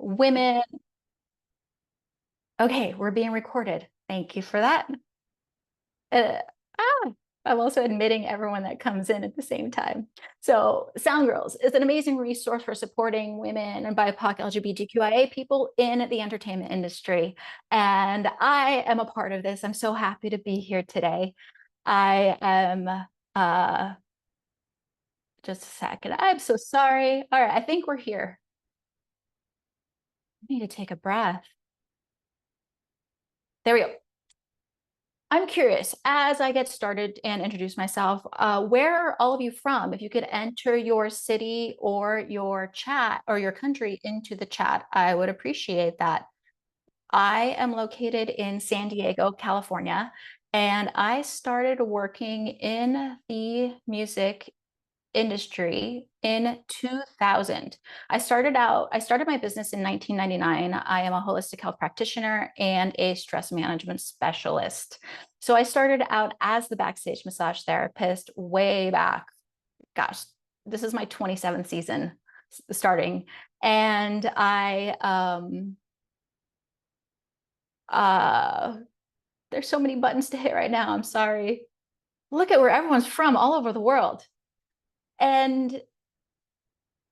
women. Okay, we're being recorded. Thank you for that. Uh, I'm also admitting everyone that comes in at the same time. So SoundGirls is an amazing resource for supporting women and BIPOC LGBTQIA people in the entertainment industry. And I am a part of this. I'm so happy to be here today. I am, just a second. I'm so sorry. All right, I think we're here. I need to take a breath. There we go. I'm curious, as I get started and introduce myself, where are all of you from? If you could enter your city or your chat or your country into the chat, I would appreciate that. I am located in San Diego, California, and I started working in the music industry in 2000. I started my business in 1999. I am a holistic health practitioner and a stress management specialist. So I started out as the backstage massage therapist way back. Gosh, this is my 27th season starting. And there's so many buttons to hit right now. I'm sorry. Look at where everyone's from all over the world. And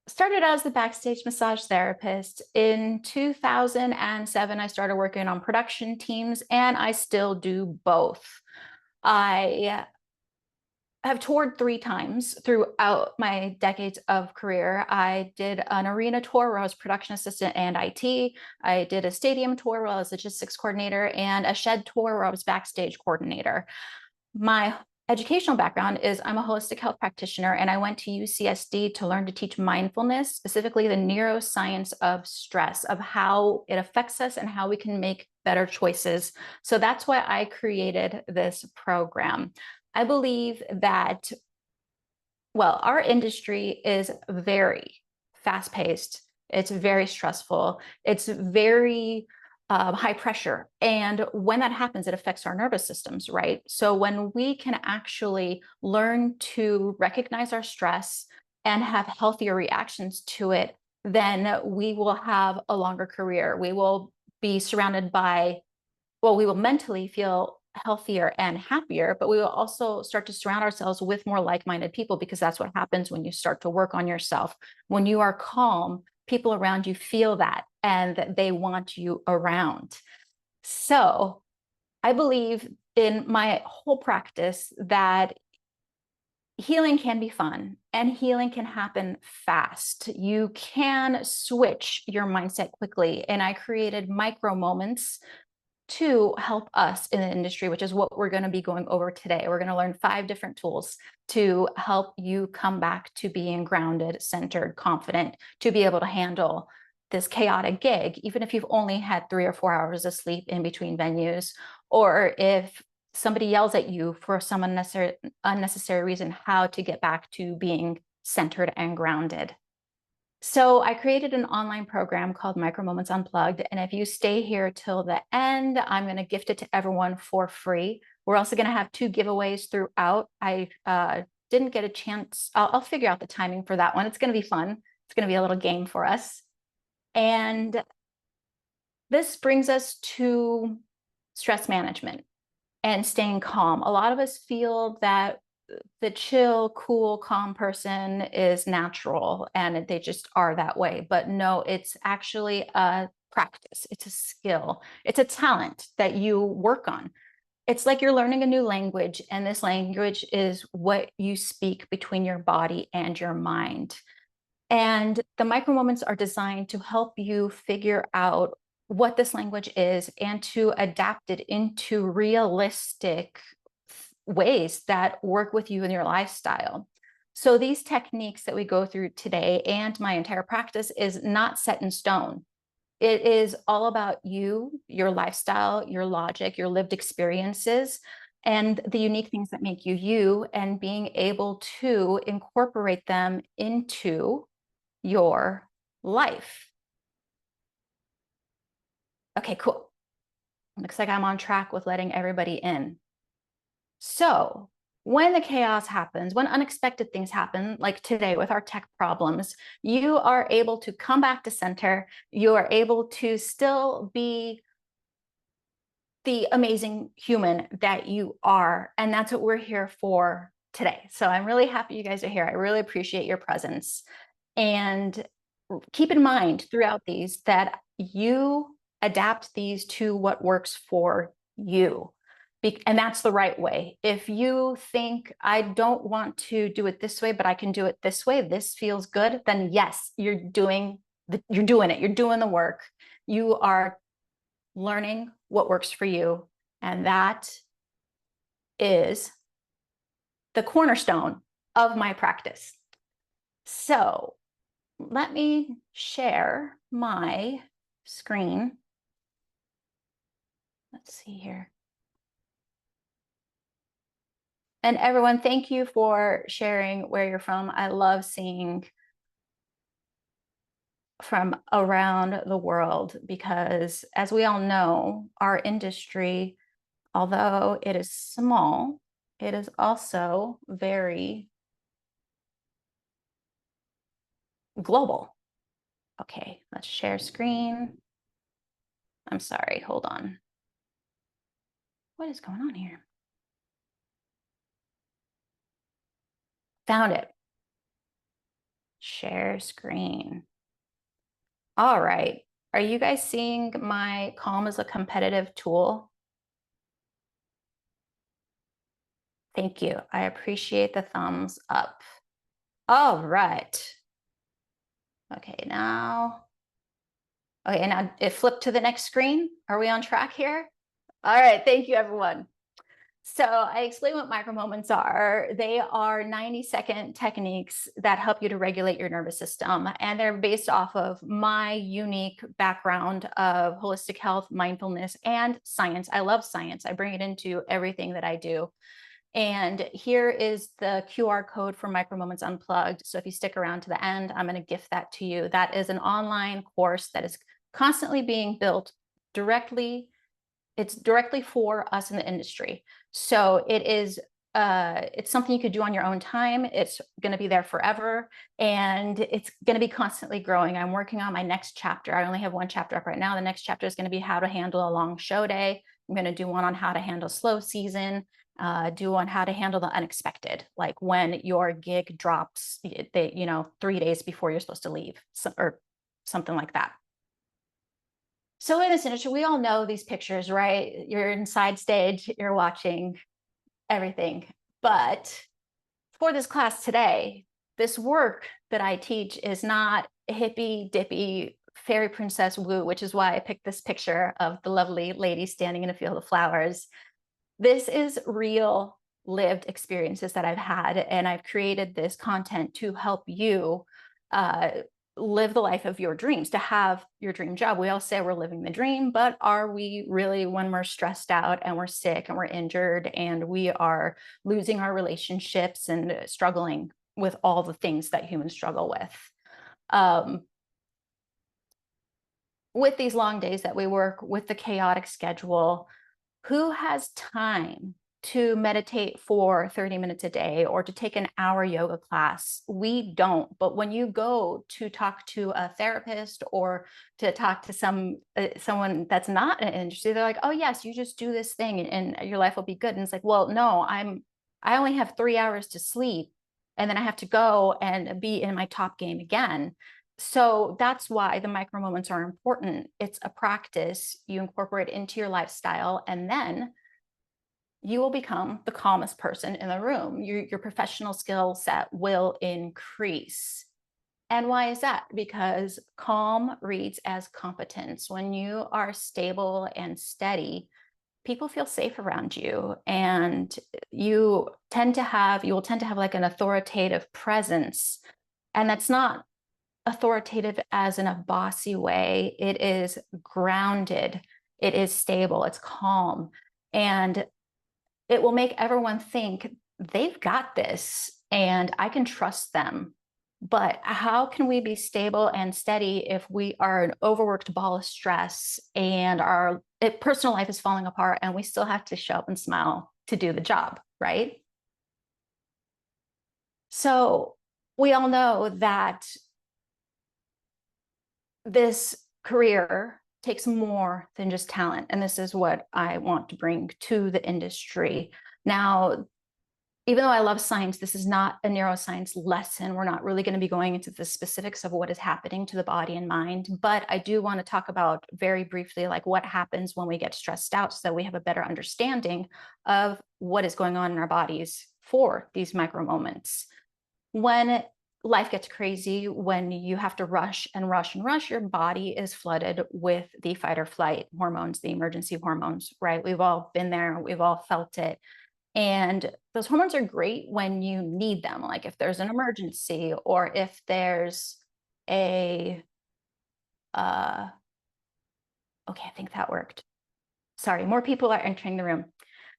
started as the backstage massage therapist. In 2007, I started working on production teams, and I still do both. I have toured 3 times throughout my decades of career. I did an arena tour where I was production assistant and IT. I did a stadium tour where I was logistics coordinator, and a shed tour where I was backstage coordinator. My educational background is I'm a holistic health practitioner, and I went to UCSD to learn to teach mindfulness, specifically the neuroscience of stress, of how it affects us and how we can make better choices. So that's why I created this program. I believe that, well, our industry is very fast-paced. It's very stressful. It's very high pressure. And when that happens, it affects our nervous systems, right? So when we can actually learn to recognize our stress and have healthier reactions to it, then we will have a longer career. We will be surrounded by, well, we will mentally feel healthier and happier, but we will also start to surround ourselves with more like-minded people, because that's what happens when you start to work on yourself. When you are calm, people around you feel that and that they want you around. So I believe in my whole practice that healing can be fun and healing can happen fast. You can switch your mindset quickly. And I created MicroMoments to help us in the industry, which is what we're going to be going over today. We're going to learn 5 different tools to help you come back to being grounded, centered, confident, to be able to handle this chaotic gig, even if you've only had 3 or 4 hours of sleep in between venues, or if somebody yells at you for some unnecessary reason, how to get back to being centered and grounded. So I created an online program called MicroMoments Unplugged. And if you stay here till the end, I'm going to gift it to everyone for free. We're also going to have 2 giveaways throughout. I didn't get a chance. I'll figure out the timing for that one. It's going to be fun. It's going to be a little game for us. And this brings us to stress management and staying calm. A lot of us feel that the chill, cool, calm person is natural and they just are that way. But no, it's actually a practice. It's a skill. It's a talent that you work on. It's like you're learning a new language, and this language is what you speak between your body and your mind. And the micromoments are designed to help you figure out what this language is and to adapt it into realistic ways that work with you in your lifestyle. So these techniques that we go through today and my entire practice is not set in stone. It is all about you, your lifestyle, your logic, your lived experiences, and the unique things that make you you, and being able to incorporate them into your life. Okay, cool. Looks like I'm on track with letting everybody in. So when the chaos happens, when unexpected things happen, like today with our tech problems, you are able to come back to center. You are able to still be the amazing human that you are. And that's what we're here for today. So I'm really happy you guys are here. I really appreciate your presence. And keep in mind throughout these that you adapt these to what works for you. And that's the right way. If you think, I don't want to do it this way, but I can do it this way, this feels good, then yes, you're doing it. You're doing the work. You are learning what works for you. And that is the cornerstone of my practice. So let me share my screen. Let's see here. And everyone, thank you for sharing where you're from. I love seeing from around the world because, as we all know, our industry, although it is small, it is also very global. Okay, let's share screen. I'm sorry, hold on. What is going on here? Found it. Share screen. All right. Are you guys seeing my Calm as a competitive tool? Thank you. I appreciate the thumbs up. All right. Okay, now it flipped to the next screen. Are we on track here? All right, thank you, everyone. So I explain what micromoments are. They are 90-second techniques that help you to regulate your nervous system. And they're based off of my unique background of holistic health, mindfulness, and science. I love science. I bring it into everything that I do. And here is the QR code for MicroMoments Unplugged. So if you stick around to the end, I'm going to gift that to you. That is an online course that is constantly being built directly. It's directly for us in the industry. So it's something you could do on your own time. It's going to be there forever, and it's going to be constantly growing. I'm working on my next chapter. I only have one chapter up right now. The next chapter is going to be how to handle a long show day. I'm going to do one on how to handle slow season, do on how to handle the unexpected, like when your gig drops, 3 days before you're supposed to leave, or something like that. So in this industry, we all know these pictures, right? You're inside stage, you're watching everything. But for this class today, this work that I teach is not hippy dippy fairy princess woo, which is why I picked this picture of the lovely lady standing in a field of flowers. This is real lived experiences that I've had, and I've created this content to help you live the life of your dreams, to have your dream job. We all say we're living the dream, but are we really, when we're stressed out and we're sick and we're injured and we are losing our relationships and struggling with all the things that humans struggle with these long days that we work, with the chaotic schedule? Who has time to meditate for 30 minutes a day or to take an hour yoga class? We don't. But when you go to talk to a therapist or to talk to someone that's not in an industry, they're like, oh yes, you just do this thing and your life will be good. And it's like, well, no, I only have 3 hours to sleep, and then I have to go and be in my top game again. So that's why the micro moments are important. It's a practice you incorporate into your lifestyle, and then you will become the calmest person in the room. Your professional skill set will increase. And why is that? Because calm reads as competence. When you are stable and steady, people feel safe around you, and you will tend to have like an authoritative presence. And that's not authoritative as in a bossy way. It is grounded, it is stable, it's calm, and it will make everyone think they've got this and I can trust them. But how can we be stable and steady if we are an overworked ball of stress and our personal life is falling apart and we still have to show up and smile to do the job, right? So we all know that this career takes more than just talent. And this is what I want to bring to the industry. Now, even though I love science, this is not a neuroscience lesson. We're not really going to be going into the specifics of what is happening to the body and mind, but I do want to talk about very briefly, like what happens when we get stressed out so that we have a better understanding of what is going on in our bodies for these micro moments. When life gets crazy, when you have to rush and rush and rush, your body is flooded with the fight or flight hormones, the emergency hormones, right? We've all been there, we've all felt it. And those hormones are great when you need them, like if there's an emergency or if there's a, okay, I think that worked. Sorry, more people are entering the room.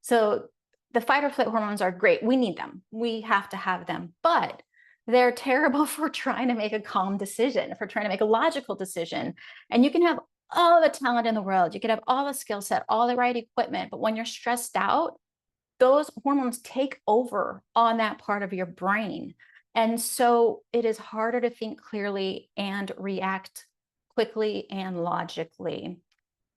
So the fight or flight hormones are great. We need them. We have to have them, but they're terrible for trying to make a calm decision, for trying to make a logical decision. And you can have all the talent in the world. You can have all the skill set, all the right equipment, but when you're stressed out, those hormones take over on that part of your brain. And so it is harder to think clearly and react quickly and logically.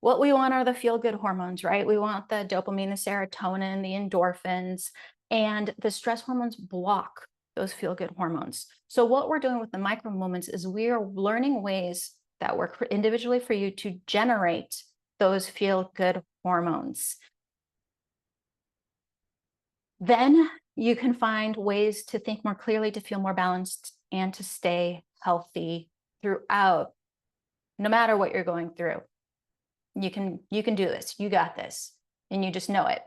What we want are the feel-good hormones, right? We want the dopamine, the serotonin, the endorphins, and the stress hormones block those feel-good hormones. So what we're doing with the micro moments is we are learning ways that work individually for you to generate those feel-good hormones. Then you can find ways to think more clearly, to feel more balanced, and to stay healthy throughout, no matter what you're going through. You can do this. You got this. And you just know it.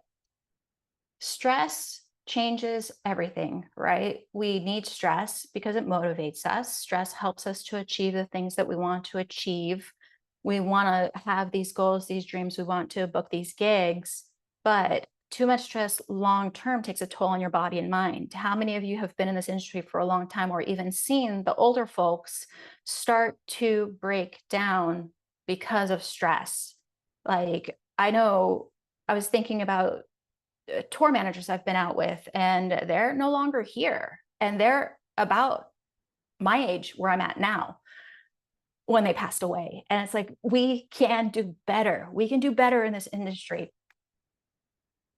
Stress changes everything, right? We need stress because it motivates us. Stress helps us to achieve the things that we want to achieve. We want to have these goals, these dreams. We want to book these gigs, but too much stress long-term takes a toll on your body and mind. How many of you have been in this industry for a long time or even seen the older folks start to break down because of stress? Like, I know I was thinking about tour managers I've been out with, and they're no longer here. And they're about my age where I'm at now when they passed away. And it's like, we can do better. We can do better in this industry.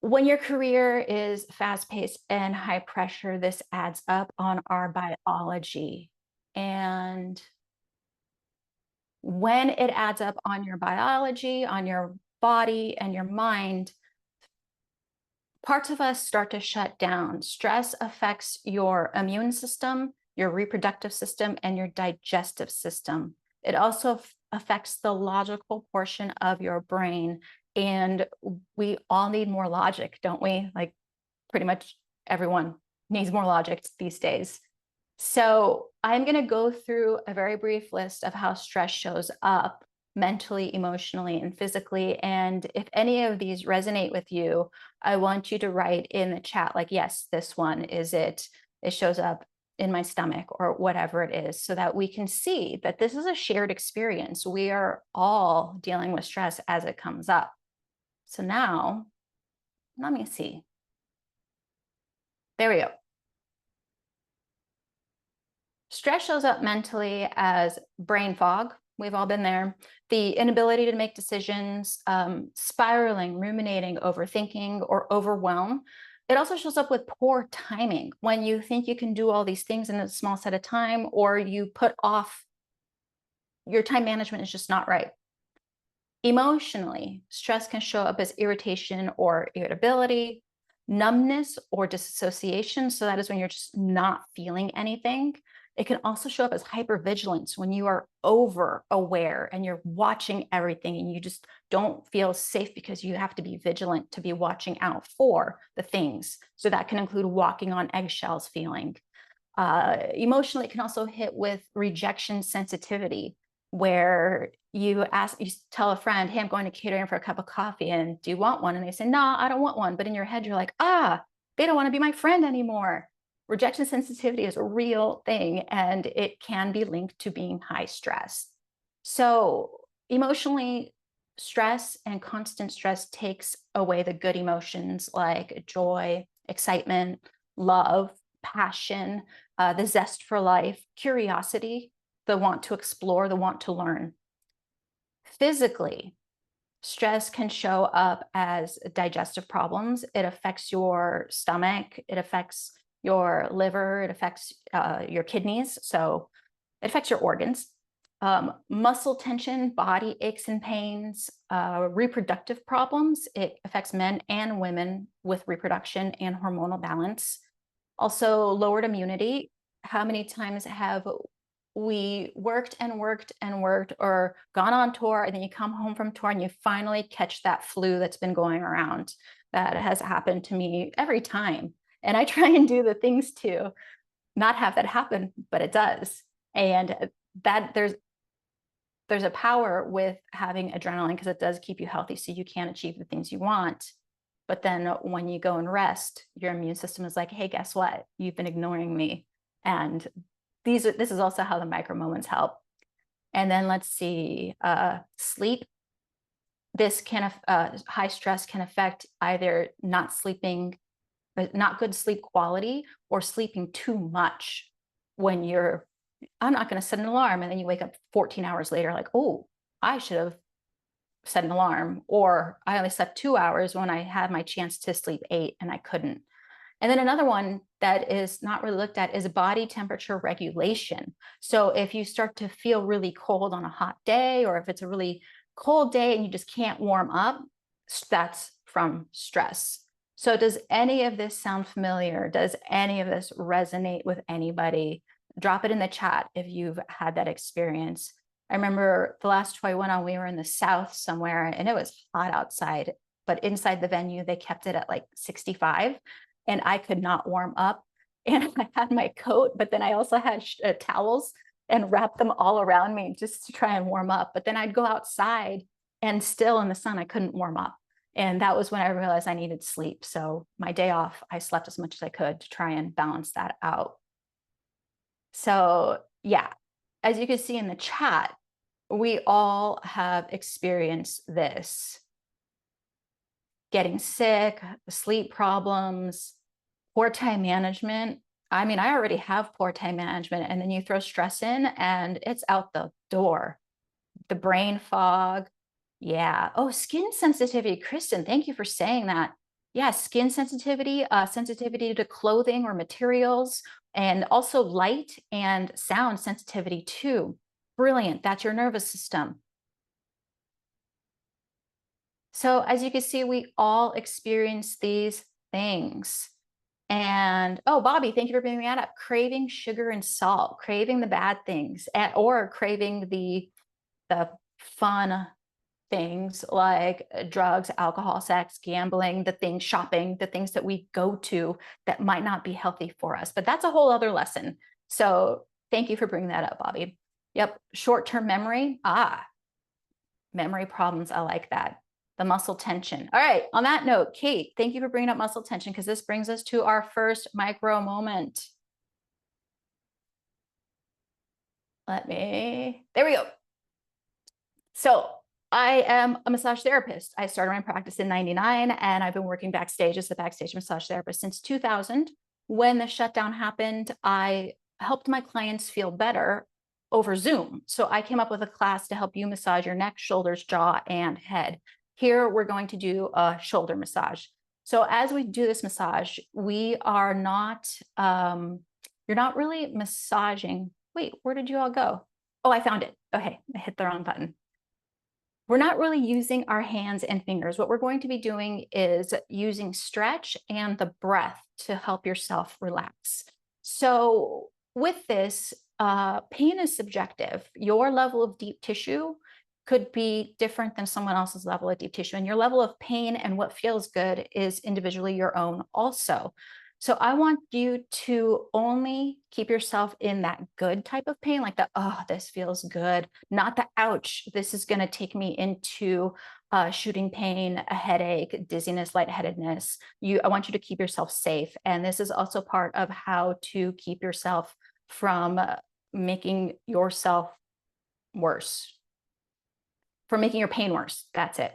When your career is fast-paced and high pressure, this adds up on our biology. And when it adds up on your biology, on your body and your mind, parts of us start to shut down. Stress affects your immune system, your reproductive system, and your digestive system. It also affects the logical portion of your brain. And we all need more logic, don't we? Like, pretty much everyone needs more logic these days. So I'm going to go through a very brief list of how stress shows up mentally, emotionally, and physically. And if any of these resonate with you, I want you to write in the chat, like, yes, this one is it. It shows up in my stomach or whatever it is, so that we can see that this is a shared experience. We are all dealing with stress as it comes up. So now, let me see. There we go. Stress shows up mentally as brain fog. We've all been there. The inability to make decisions, spiraling, ruminating, overthinking, or overwhelm. It also shows up with poor timing, when you think you can do all these things in a small set of time, or you put off, your time management is just not right. Emotionally, stress can show up as irritation or irritability, numbness or disassociation. So that is when you're just not feeling anything. It can also show up as hypervigilance, when you are over aware and you're watching everything and you just don't feel safe because you have to be vigilant to be watching out for the things. So that can include walking on eggshells feeling. Emotionally, it can also hit with rejection sensitivity, where you tell a friend, hey, I'm going to catering for a cup of coffee, and do you want one? And they say, no, I don't want one. But in your head, you're like, they don't want to be my friend anymore. Rejection sensitivity is a real thing, and it can be linked to being high stress. So emotionally, stress and constant stress takes away the good emotions like joy, excitement, love, passion, the zest for life, curiosity, the want to explore, the want to learn. Physically, stress can show up as digestive problems. It affects your stomach, it affects your liver, it affects your kidneys. So it affects your organs. Muscle tension, body aches and pains, reproductive problems. It affects men and women with reproduction and hormonal balance. Also, lowered immunity. How many times have we worked and worked and worked or gone on tour, and then you come home from tour and you finally catch that flu that's been going around? That has happened to me every time. And I try and do the things to not have that happen, but it does. And that there's a power with having adrenaline, because it does keep you healthy so you can achieve the things you want. But then when you go and rest, your immune system is like, hey, guess what? You've been ignoring me. And this is also how the micro moments help. And then let's see, sleep. This can, high stress can affect either not sleeping, not good sleep quality, or sleeping too much when you're, I'm not going to set an alarm. And then you wake up 14 hours later, like, oh, I should have set an alarm, or I only slept 2 hours when I had my chance to sleep 8 and I couldn't. And then another one that is not really looked at is body temperature regulation. So if you start to feel really cold on a hot day, or if it's a really cold day and you just can't warm up, that's from stress. So does any of this sound familiar? Does any of this resonate with anybody? Drop it in the chat if you've had that experience. I remember the last tour I went on, we were in the South somewhere and it was hot outside, but inside the venue, they kept it at like 65. And I could not warm up. And I had my coat, but then I also had towels and wrapped them all around me just to try and warm up. But then I'd go outside and still in the sun, I couldn't warm up. And that was when I realized I needed sleep. So my day off, I slept as much as I could to try and balance that out. So yeah, as you can see in the chat, we all have experienced this. Getting sick, sleep problems, poor time management. I mean, I already have poor time management, and then you throw stress in and it's out the door. The brain fog. Yeah. Oh, skin sensitivity. Kristen, thank you for saying that. Yeah, skin sensitivity, sensitivity to clothing or materials, and also light and sound sensitivity too. Brilliant. That's your nervous system. So as you can see, we all experience these things. And oh, Bobby, thank you for bringing that up. Craving sugar and salt, craving the bad things, or craving the fun things like drugs, alcohol, sex, gambling, the things, shopping, the things that we go to that might not be healthy for us. But that's a whole other lesson. So thank you for bringing that up, Bobby. Yep, short-term memory. Memory problems. I like that. The muscle tension. All right, on that note, Kate, thank you for bringing up muscle tension, because this brings us to our first micro moment. There we go. So I am a massage therapist. I started my practice in '99, and I've been working backstage as a backstage massage therapist since 2000. When the shutdown happened, I helped my clients feel better over Zoom. So I came up with a class to help you massage your neck, shoulders, jaw, and head. Here, we're going to do a shoulder massage. So as we do this massage, we are not, you're not really massaging. Wait, where did you all go? Oh, I found it. Okay, I hit the wrong button. We're not really using our hands and fingers. What we're going to be doing is using stretch and the breath to help yourself relax. So with this, pain is subjective. Your level of deep tissue could be different than someone else's level of deep tissue, and your level of pain and what feels good is individually your own also. So I want you to only keep yourself in that good type of pain, like the, oh, this feels good, not the, ouch, this is going to take me into shooting pain, a headache, dizziness, lightheadedness. I want you to keep yourself safe. And this is also part of how to keep yourself from making yourself worse, from making your pain worse. That's it.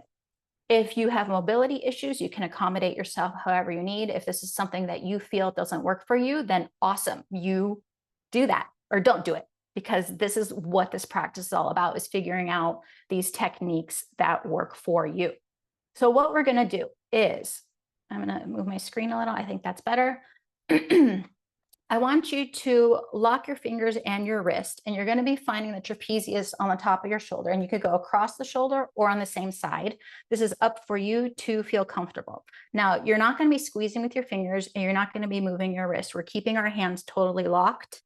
If you have mobility issues, you can accommodate yourself however you need. If this is something that you feel doesn't work for you, then awesome, you do that or don't do it, because this is what this practice is all about, is figuring out these techniques that work for you. So what we're gonna do is, I'm gonna move my screen a little, I think that's better. I want you to lock your fingers and your wrist, and you're going to be finding the trapezius on the top of your shoulder, and you could go across the shoulder or on the same side. This is up for you to feel comfortable. Now, you're not going to be squeezing with your fingers, and you're not going to be moving your wrist. We're keeping our hands totally locked.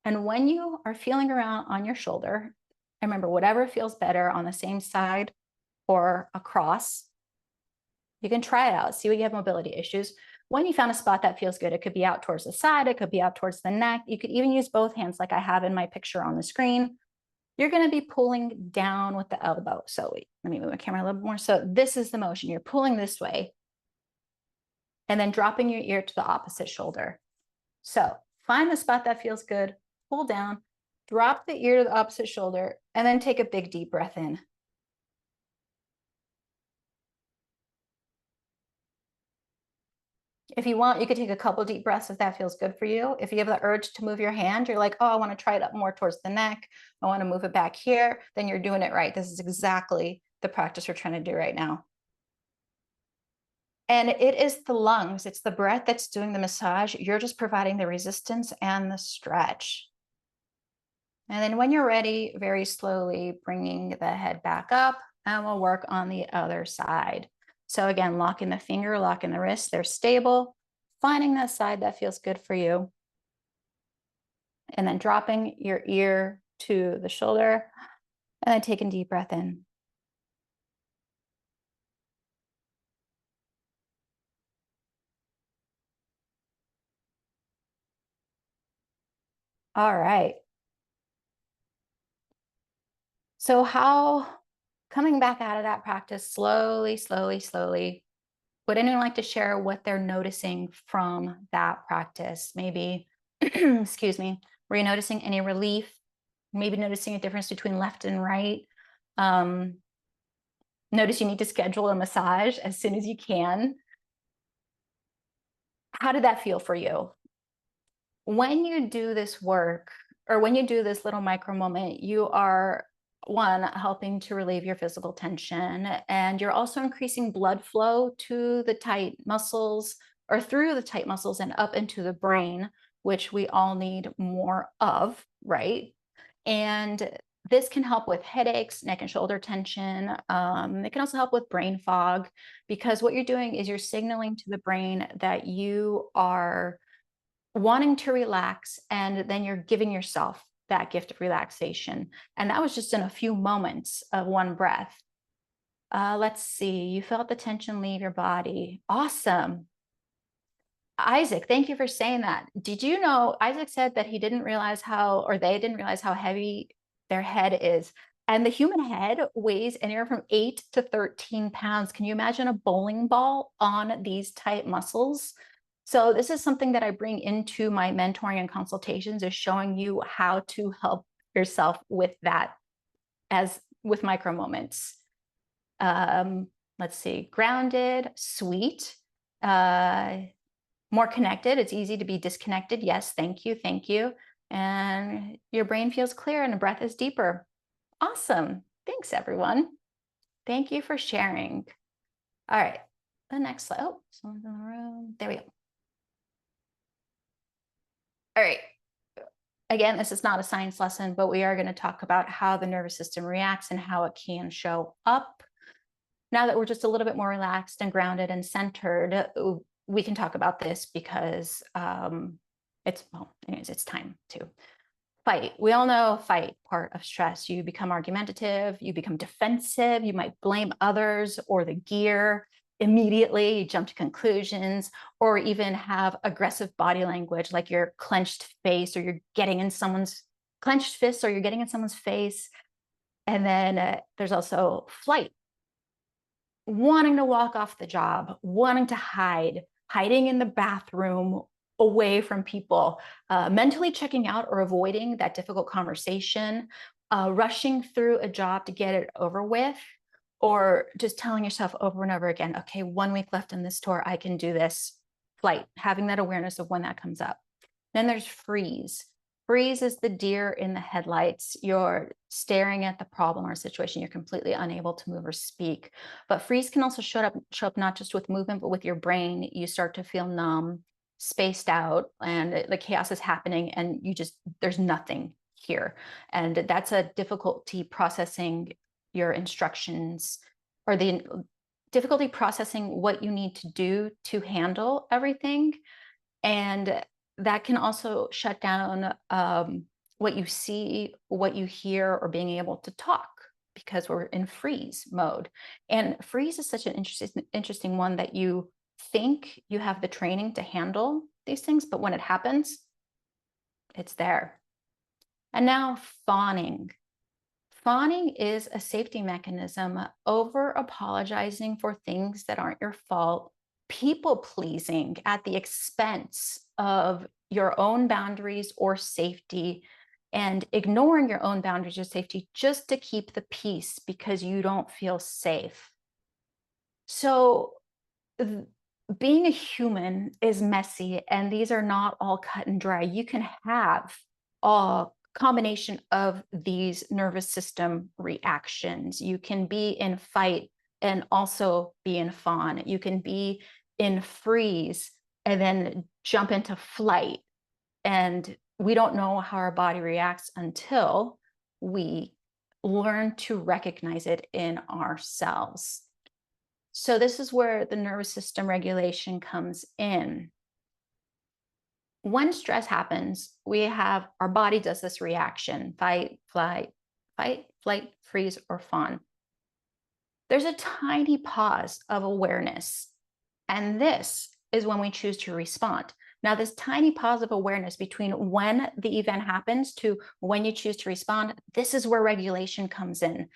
And when you are feeling around on your shoulder, remember, whatever feels better on the same side or across, you can try it out, see what you have mobility issues. When you found a spot that feels good, it could be out towards the side, it could be out towards the neck. You could even use both hands like I have in my picture on the screen. You're going to be pulling down with the elbow. So wait, let me move my camera a little bit more. So this is the motion. You're pulling this way and then dropping your ear to the opposite shoulder. So find the spot that feels good, pull down, drop the ear to the opposite shoulder, and then take a big deep breath in. If you want, you could take a couple deep breaths if that feels good for you. If you have the urge to move your hand, you're like, oh, I want to try it up more towards the neck, I want to move it back here, then you're doing it right. This is exactly the practice we're trying to do right now. And it is the lungs, it's the breath that's doing the massage. You're just providing the resistance and the stretch. And then when you're ready, very slowly bringing the head back up, and we'll work on the other side. So again, locking the finger, locking the wrist, they're stable, finding that side that feels good for you. And then dropping your ear to the shoulder, and then taking a deep breath in. All right. So coming back out of that practice slowly, slowly, slowly, would anyone like to share what they're noticing from that practice? Maybe, excuse me, were you noticing any relief? Maybe noticing a difference between left and right? Notice you need to schedule a massage as soon as you can. How did that feel for you? When you do this work, or when you do this little micro moment, you are, one, helping to relieve your physical tension, and you're also increasing blood flow to the tight muscles, or through the tight muscles and up into the brain, which we all need more of, right? And this can help with headaches, neck and shoulder tension. It can also help with brain fog, because what you're doing is you're signaling to the brain that you are wanting to relax, and then you're giving yourself that gift of relaxation. And that was just in a few moments of one breath. Let's see, you felt the tension leave your body. Awesome. Isaac, thank you for saying that. Did you know, Isaac said that he didn't realize how, or they didn't realize how heavy their head is. And the human head weighs anywhere from 8 to 13 pounds. Can you imagine a bowling ball on these tight muscles? So this is something that I bring into my mentoring and consultations, is showing you how to help yourself with that, as with micro moments. Let's see, grounded, sweet, more connected. It's easy to be disconnected. Yes, thank you, thank you. And your brain feels clear and the breath is deeper. Awesome. Thanks, everyone. Thank you for sharing. All right, the next slide. Oh, someone's in the room. There we go. All right. Again, this is not a science lesson, but we are going to talk about how the nervous system reacts and how it can show up. Now that we're just a little bit more relaxed and grounded and centered, we can talk about this, because it's time to fight. We all know fight part of stress. You become argumentative, you become defensive, you might blame others or the gear immediately, you jump to conclusions, or even have aggressive body language, like your clenched face, or you're getting in someone's clenched fists, or you're getting in someone's face. And then there's also flight, wanting to walk off the job, wanting to hide, hiding in the bathroom away from people, mentally checking out or avoiding that difficult conversation, rushing through a job to get it over with, or just telling yourself over and over again, okay, 1 week left in this tour, I can do this. Flight, having that awareness of when that comes up. Then there's freeze. Freeze is the deer in the headlights. You're staring at the problem or situation. You're completely unable to move or speak. But freeze can also show up not just with movement, but with your brain. You start to feel numb, spaced out, and the chaos is happening, and there's nothing here. And that's a difficulty processing your instructions, or the difficulty processing what you need to do to handle everything. And that can also shut down what you see, what you hear, or being able to talk, because we're in freeze mode. And freeze is such an interesting one, that you think you have the training to handle these things, but when it happens, it's there. And now fawning. Fawning is a safety mechanism, over apologizing for things that aren't your fault, people pleasing at the expense of your own boundaries or safety, and ignoring your own boundaries or safety just to keep the peace because you don't feel safe. So being a human is messy, and these are not all cut and dry. You can have a combination of these nervous system reactions. You can be in fight and also be in fawn. You can be in freeze and then jump into flight. And we don't know how our body reacts until we learn to recognize it in ourselves. So this is where the nervous system regulation comes in. When stress happens, our body does this reaction: fight, flight, freeze, or fawn. There's a tiny pause of awareness, and this is when we choose to respond. Now, this tiny pause of awareness between when the event happens to when you choose to respond, this is where regulation comes in.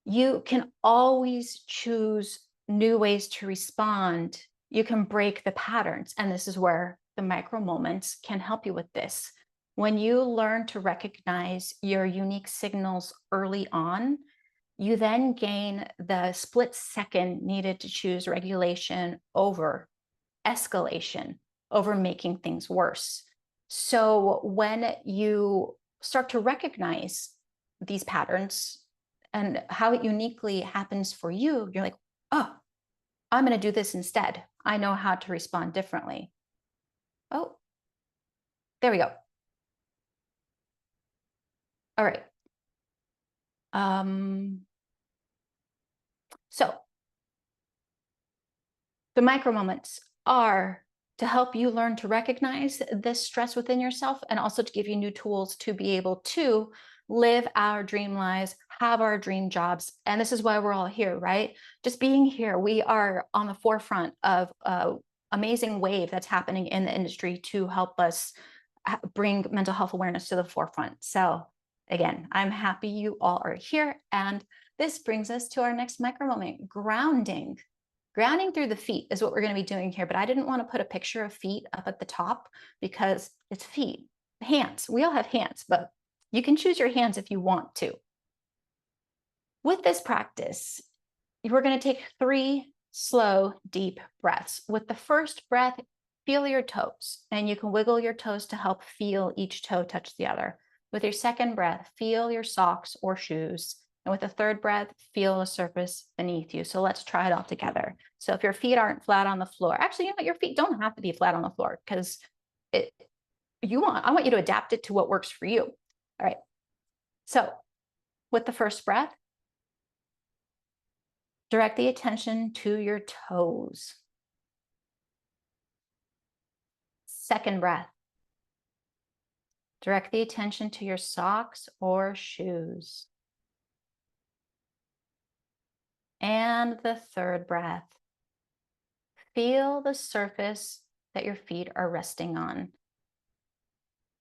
You can always choose new ways to respond. You can break the patterns, and this is where the micro moments can help you with this. When you learn to recognize your unique signals early on, you then gain the split second needed to choose regulation over escalation, over making things worse. So when you start to recognize these patterns and how it uniquely happens for you, you're like, oh, I'm going to do this instead. I know how to respond differently. Oh, there we go. All right. So the micro moments are to help you learn to recognize this stress within yourself, and also to give you new tools to be able to live our dream lives, have our dream jobs. And this is why we're all here, right? Just being here, we are on the forefront of an amazing wave that's happening in the industry to help us bring mental health awareness to the forefront. So again, I'm happy you all are here. And this brings us to our next micro moment: grounding. Grounding through the feet is what we're going to be doing here, but I didn't want to put a picture of feet up at the top because it's feet, hands. We all have hands, but you can choose your hands if you want to. With this practice, we're going to take 3 slow, deep breaths. With the first breath, feel your toes, and you can wiggle your toes to help feel each toe touch the other. With your second breath, feel your socks or shoes. And with the third breath, feel the surface beneath you. So let's try it all together. So if your feet aren't flat on the floor, actually, you know what? Your feet don't have to be flat on the floor, because I want you to adapt it to what works for you. All right. So with the first breath, direct the attention to your toes. Second breath, direct the attention to your socks or shoes. And the third breath, feel the surface that your feet are resting on.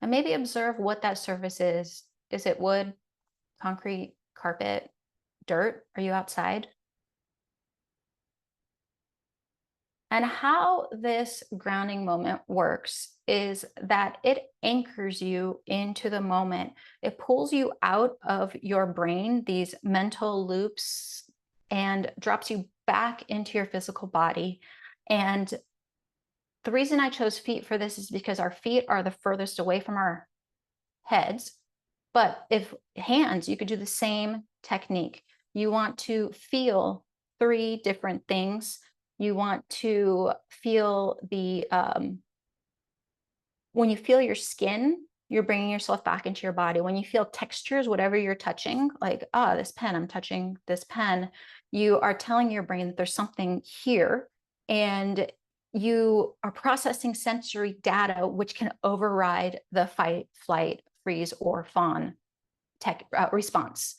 And maybe observe what that surface is. Is it wood, concrete, carpet, dirt? Are you outside? And how this grounding moment works is that it anchors you into the moment. It pulls you out of your brain, these mental loops and drops you back into your physical body. And the reason I chose feet for this is because our feet are the furthest away from our heads. But if hands, you could do the same technique. You want to feel 3 different things. You want to feel the, when you feel your skin, you're bringing yourself back into your body. When you feel textures, whatever you're touching, like, this pen, I'm touching this pen, you are telling your brain that there's something here, and you are processing sensory data, which can override the fight, flight, freeze, or fawn response.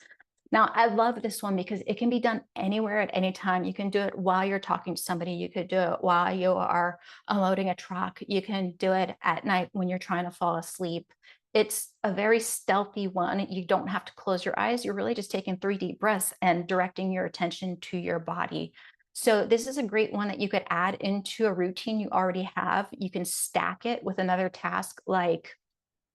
Now, I love this one because it can be done anywhere at any time. You can do it while you're talking to somebody. You could do it while you are unloading a truck. You can do it at night when you're trying to fall asleep. It's a very stealthy one. You don't have to close your eyes. You're really just taking 3 deep breaths and directing your attention to your body. So this is a great one that you could add into a routine you already have. You can stack it with another task, like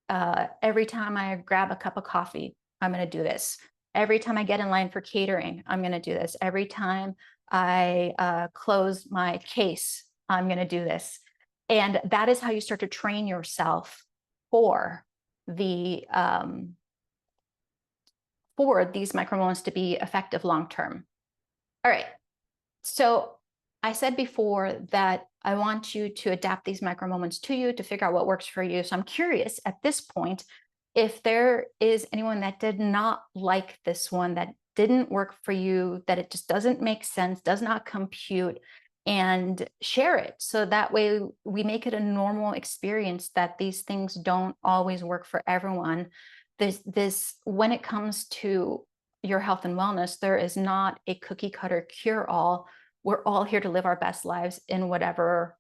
every time I grab a cup of coffee, I'm going to do this. Every time I get in line for catering, I'm going to do this. Every time I close my case, I'm going to do this. And that is how you start to train yourself for the for these micromoments to be effective long term. All right. So I said before that I want you to adapt these micromoments to you to figure out what works for you. So I'm curious at this point if there is anyone that did not like this one, that didn't work for you, that it just doesn't make sense, does not compute, and share it. So that way we make it a normal experience that these things don't always work for everyone. This when it comes to your health and wellness, there is not a cookie cutter cure all. We're all here to live our best lives in whatever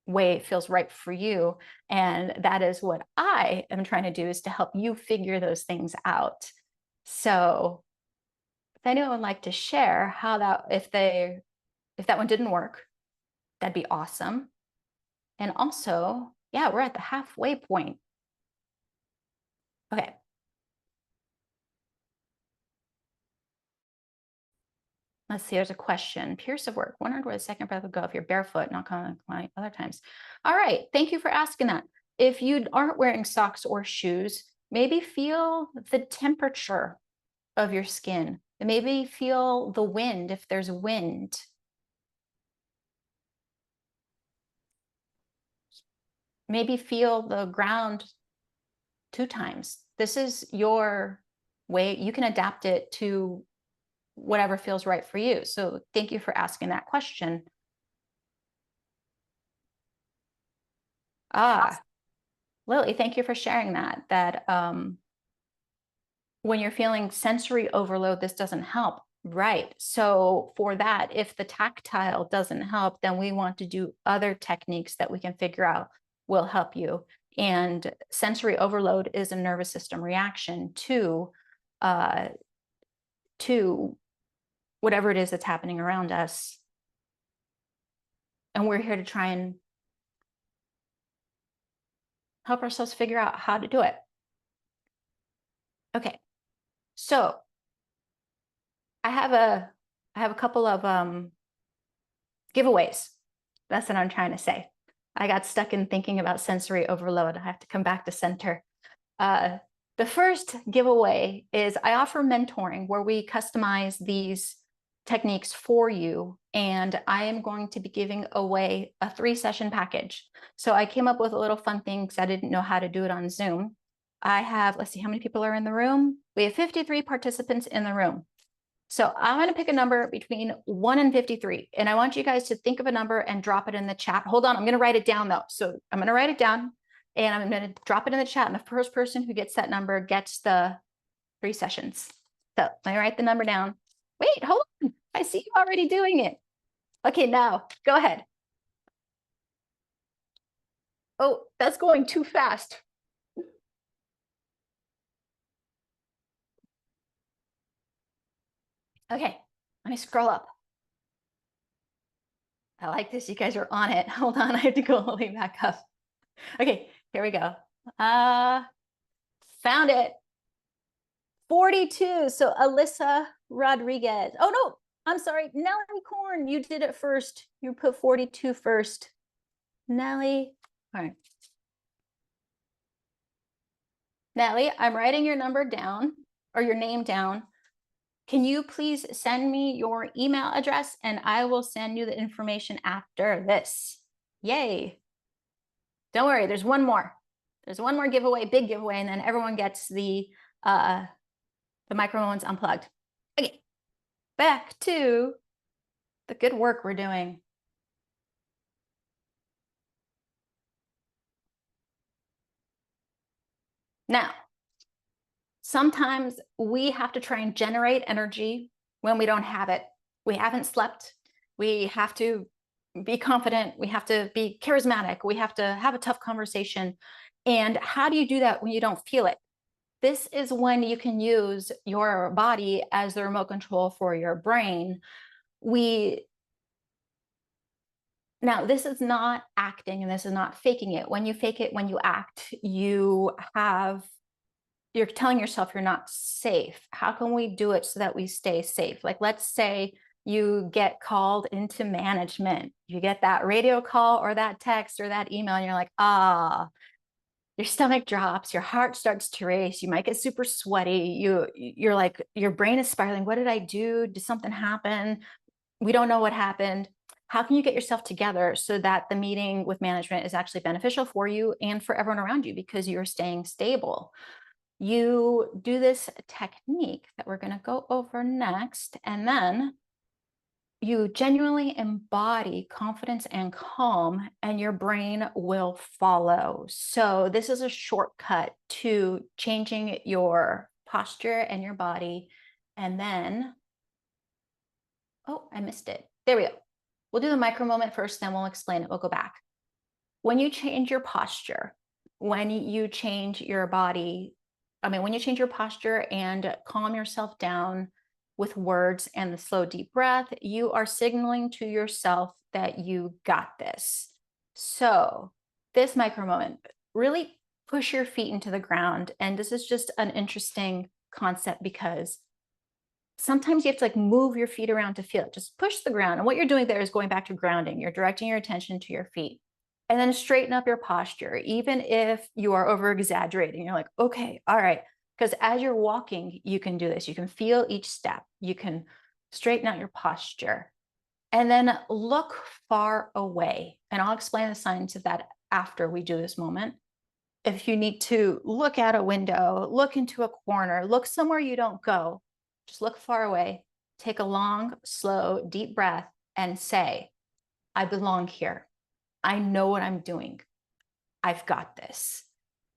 way it feels right for you. And that is what I am trying to do, is to help you figure those things out. So if anyone would like to share how that, if that one didn't work, that'd be awesome. And also, yeah, we're at the halfway point. Okay. Let's see, there's a question. Peers of work, wondered where the second breath would go if you're barefoot, not calling like other times. All right, thank you for asking that. If you aren't wearing socks or shoes, maybe feel the temperature of your skin. Maybe feel the wind if there's wind. Maybe feel the ground 2 times. This is your way. You can adapt it to whatever feels right for you. So thank you for asking that question. Lily, thank you for sharing that when you're feeling sensory overload, this doesn't help. Right. So for that, if the tactile doesn't help, then we want to do other techniques that we can figure out will help you. And sensory overload is a nervous system reaction to whatever it is that's happening around us. And we're here to try and help ourselves figure out how to do it. Okay. So I have a couple of giveaways. That's what I'm trying to say. I got stuck in thinking about sensory overload. I have to come back to center. The first giveaway is I offer mentoring where we customize these techniques for you, and I am going to be giving away a 3-session package. So I came up with a little fun thing because I didn't know how to do it on Zoom. I have, let's see, how many people are in the room? We have 53 participants in the room. So I'm going to pick a number between 1 and 53, and I want you guys to think of a number and drop it in the chat. Hold on, I'm going to write it down though. So I'm going to write it down and I'm going to drop it in the chat, and the first person who gets that number gets the 3 sessions. So let me write the number down. Wait, hold on. I see you already doing it. Okay, now go ahead. Oh, that's going too fast. Okay, let me scroll up. I like this. You guys are on it. Hold on, I have to go all the way back up. Okay, here we go. Found it. 42. So Alyssa Rodriguez. Oh no, I'm sorry, Nellie Corn, you did it first. You put 42 first. Nellie, all right. Nellie, I'm writing your number down or your name down. Can you please send me your email address and I will send you the information after this. Yay. Don't worry, there's one more. There's one more giveaway, big giveaway, and then everyone gets the MicroMoments Unplugged. Okay, back to the good work we're doing. Now, sometimes we have to try and generate energy when we don't have it. We haven't slept. We have to be confident. We have to be charismatic. We have to have a tough conversation. And how do you do that when you don't feel it? This is when you can use your body as the remote control for your brain. Now, this is not acting and this is not faking it. When you fake it, when you act, you're telling yourself you're not safe. How can we do it so that we stay safe? Like, let's say you get called into management. You get that radio call or that text or that email, and you're like, your stomach drops, your heart starts to race, you might get super sweaty. You're like, your brain is spiraling. What did I do? Did something happen? We don't know what happened. How can you get yourself together so that the meeting with management is actually beneficial for you and for everyone around you because you're staying stable? You do this technique that we're going to go over next, and then you genuinely embody confidence and calm, and your brain will follow. So this is a shortcut to changing your posture and your body. And then, oh, I missed it. There we go. We'll do the micro moment first, then we'll explain it. We'll go back. When you change your posture, when you change your body, when you change your posture and calm yourself down with words and the slow, deep breath, you are signaling to yourself that you got this. So this micro moment, really push your feet into the ground. And this is just an interesting concept because sometimes you have to like move your feet around to feel it. Just push the ground. And what you're doing there is going back to grounding. You're directing your attention to your feet. And then straighten up your posture, even if you are over exaggerating. You're like, okay, all right. Because as you're walking, you can do this. You can feel each step. You can straighten out your posture. And then look far away. And I'll explain the science of that after we do this moment. If you need to look out a window, look into a corner, look somewhere you don't go, just look far away, take a long, slow, deep breath and say, I belong here. I know what I'm doing. I've got this.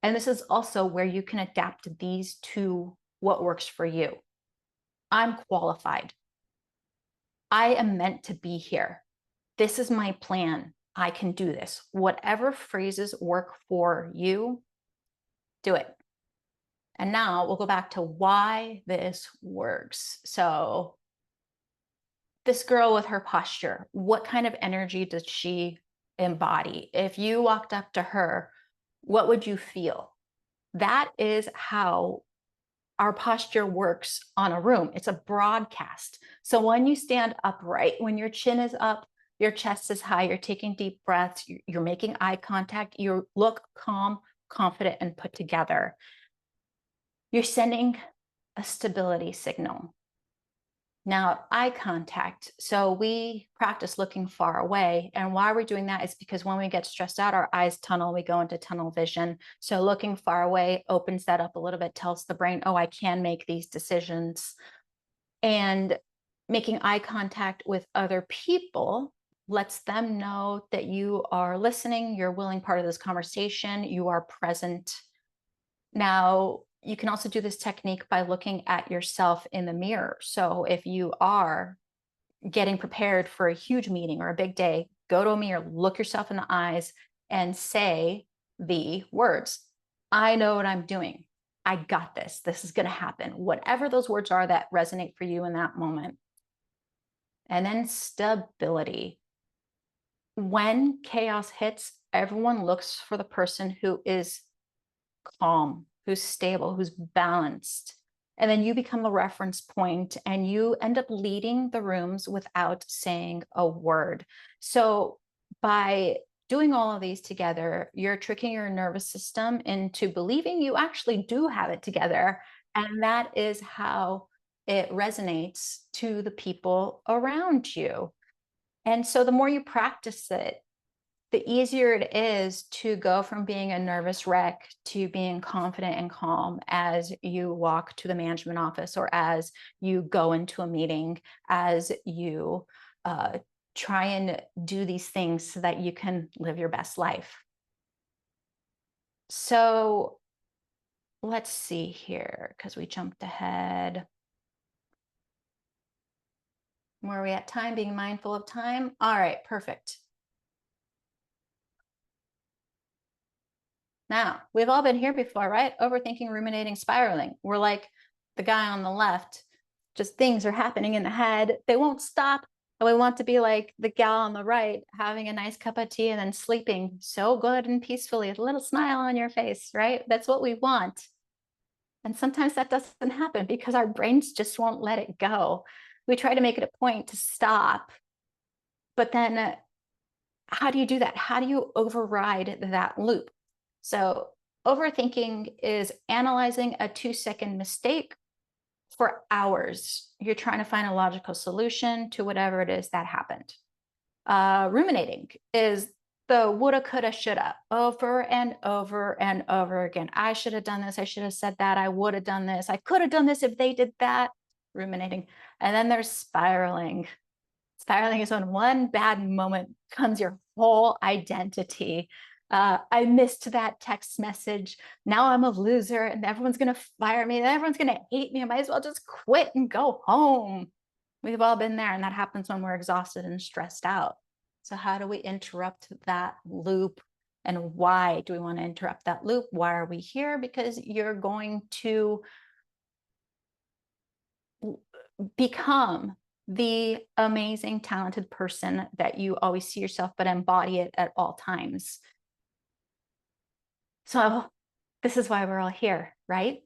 And this is also where you can adapt these to what works for you. I'm qualified. I am meant to be here. This is my plan. I can do this. Whatever phrases work for you, do it. And now we'll go back to why this works. So this girl with her posture, what kind of energy does she embody? If you walked up to her, what would you feel? That is how our posture works on a room. It's a broadcast. So when you stand upright, when your chin is up, your chest is high, you're taking deep breaths, you're making eye contact, you look calm, confident, and put together. You're sending a stability signal. Now, eye contact. So we practice looking far away. And why we're doing that is because when we get stressed out, our eyes tunnel, we go into tunnel vision. So looking far away opens that up a little bit, tells the brain, oh, I can make these decisions. And making eye contact with other people lets them know that you are listening, you're a willing part of this conversation, you are present. Now, you can also do this technique by looking at yourself in the mirror. So if you are getting prepared for a huge meeting or a big day, go to a mirror, look yourself in the eyes and say the words, I know what I'm doing. I got this. This is going to happen. Whatever those words are that resonate for you in that moment. And then stability. When chaos hits, everyone looks for the person who is calm, who's stable, who's balanced. And then you become a reference point and you end up leading the rooms without saying a word. So by doing all of these together, you're tricking your nervous system into believing you actually do have it together. And that is how it resonates to the people around you. And so the more you practice it, the easier it is to go from being a nervous wreck to being confident and calm as you walk to the management office or as you go into a meeting, as you try and do these things so that you can live your best life. So let's see here, because we jumped ahead. Where are we at time? Being mindful of time. All right, perfect. Now, we've all been here before, right? Overthinking, ruminating, spiraling. We're like the guy on the left, just things are happening in the head. They won't stop. And we want to be like the gal on the right, having a nice cup of tea and then sleeping so good and peacefully, with a little smile on your face, right? That's what we want. And sometimes that doesn't happen because our brains just won't let it go. We try to make it a point to stop. But then how do you do that? How do you override that loop? So overthinking is analyzing a 2-second mistake for hours. You're trying to find a logical solution to whatever it is that happened. Ruminating is the woulda, coulda, shoulda, over and over and over again. I should have done this. I should have said that. I would have done this. I could have done this if they did that. Ruminating. And then there's spiraling. Spiraling is when one bad moment becomes your whole identity. I missed that text message. Now I'm a loser and everyone's going to fire me and everyone's going to hate me. I might as well just quit and go home. We've all been there, and that happens when we're exhausted and stressed out. So how do we interrupt that loop? And why do we want to interrupt that loop? Why are we here? Because you're going to become the amazing, talented person that you always see yourself, but embody it at all times. So this is why we're all here, right?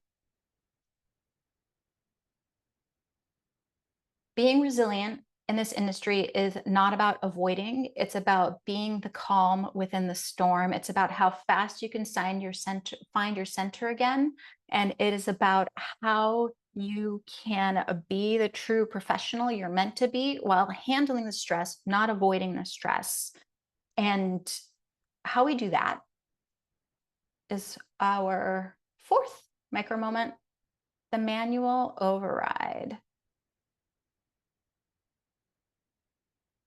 Being resilient in this industry is not about avoiding. It's about being the calm within the storm. It's about how fast you can find your center again. And it is about how you can be the true professional you're meant to be while handling the stress, not avoiding the stress. And how we do that is our fourth micro moment, the manual override.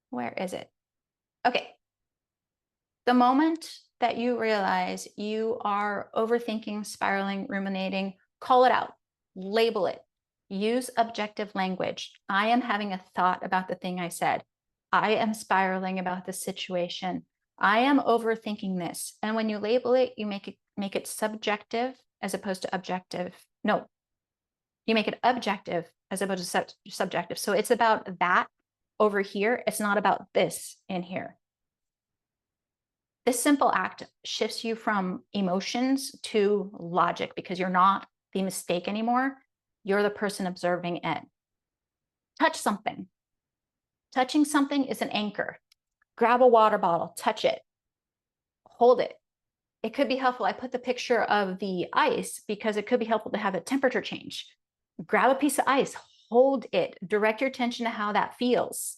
Where is it? Okay. The moment that you realize you are overthinking, spiraling, ruminating, call it out, label it, use objective language. I am having a thought about the thing I said. I am spiraling about the situation. I am overthinking this. And when you label it, you make it subjective as opposed to objective. No, you make it objective as opposed to subjective. So it's about that over here. It's not about this in here. This simple act shifts you from emotions to logic because you're not the mistake anymore. You're the person observing it. Touch something. Touching something is an anchor. Grab a water bottle, touch it, hold it. It could be helpful. I put the picture of the ice because it could be helpful to have a temperature change. Grab a piece of ice, hold it, direct your attention to how that feels.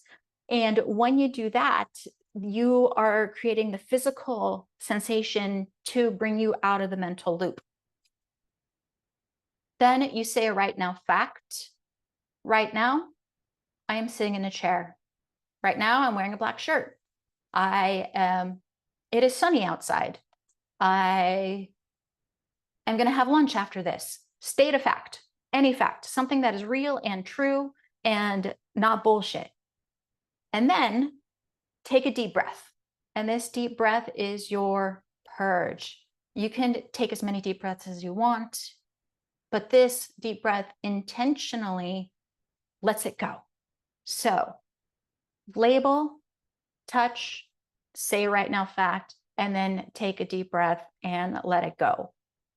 And when you do that, you are creating the physical sensation to bring you out of the mental loop. Then you say a right now fact. Right now, I am sitting in a chair. Right now, I'm wearing a black shirt. It is sunny outside. I am going to have lunch after this. State a fact, any fact, something that is real and true and not bullshit. And then take a deep breath. And this deep breath is your purge. You can take as many deep breaths as you want, but this deep breath intentionally lets it go. So label, touch, say right now fact, and then take a deep breath and let it go.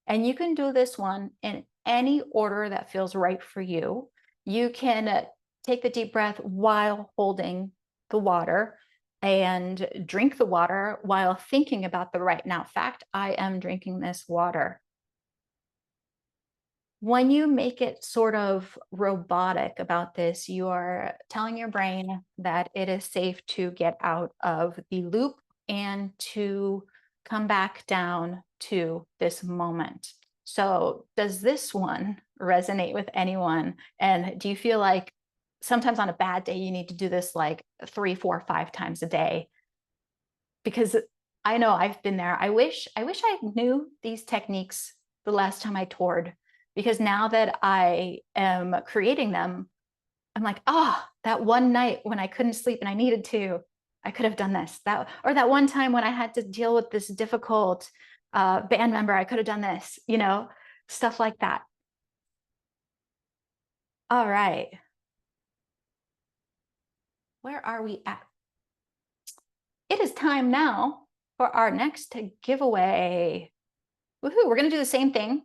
And you can do this one in any order that feels right for you. You can take the deep breath while holding the water and drink the water while thinking about the right now fact. I am drinking this water. When you make it sort of robotic about this, you are telling your brain that it is safe to get out of the loop and to come back down to this moment. So, does this one resonate with anyone? And do you feel like sometimes on a bad day, you need to do this like 3, 4, 5 times a day? Because I know I've been there. I wish I knew these techniques the last time I toured, because now that I am creating them, I'm like, oh, that one night when I couldn't sleep and I needed to, I could have done this. Or that one time when I had to deal with this difficult band member, I could have done this, stuff like that. All right. Where are we at? It is time now for our next giveaway. Woohoo, we're going to do the same thing.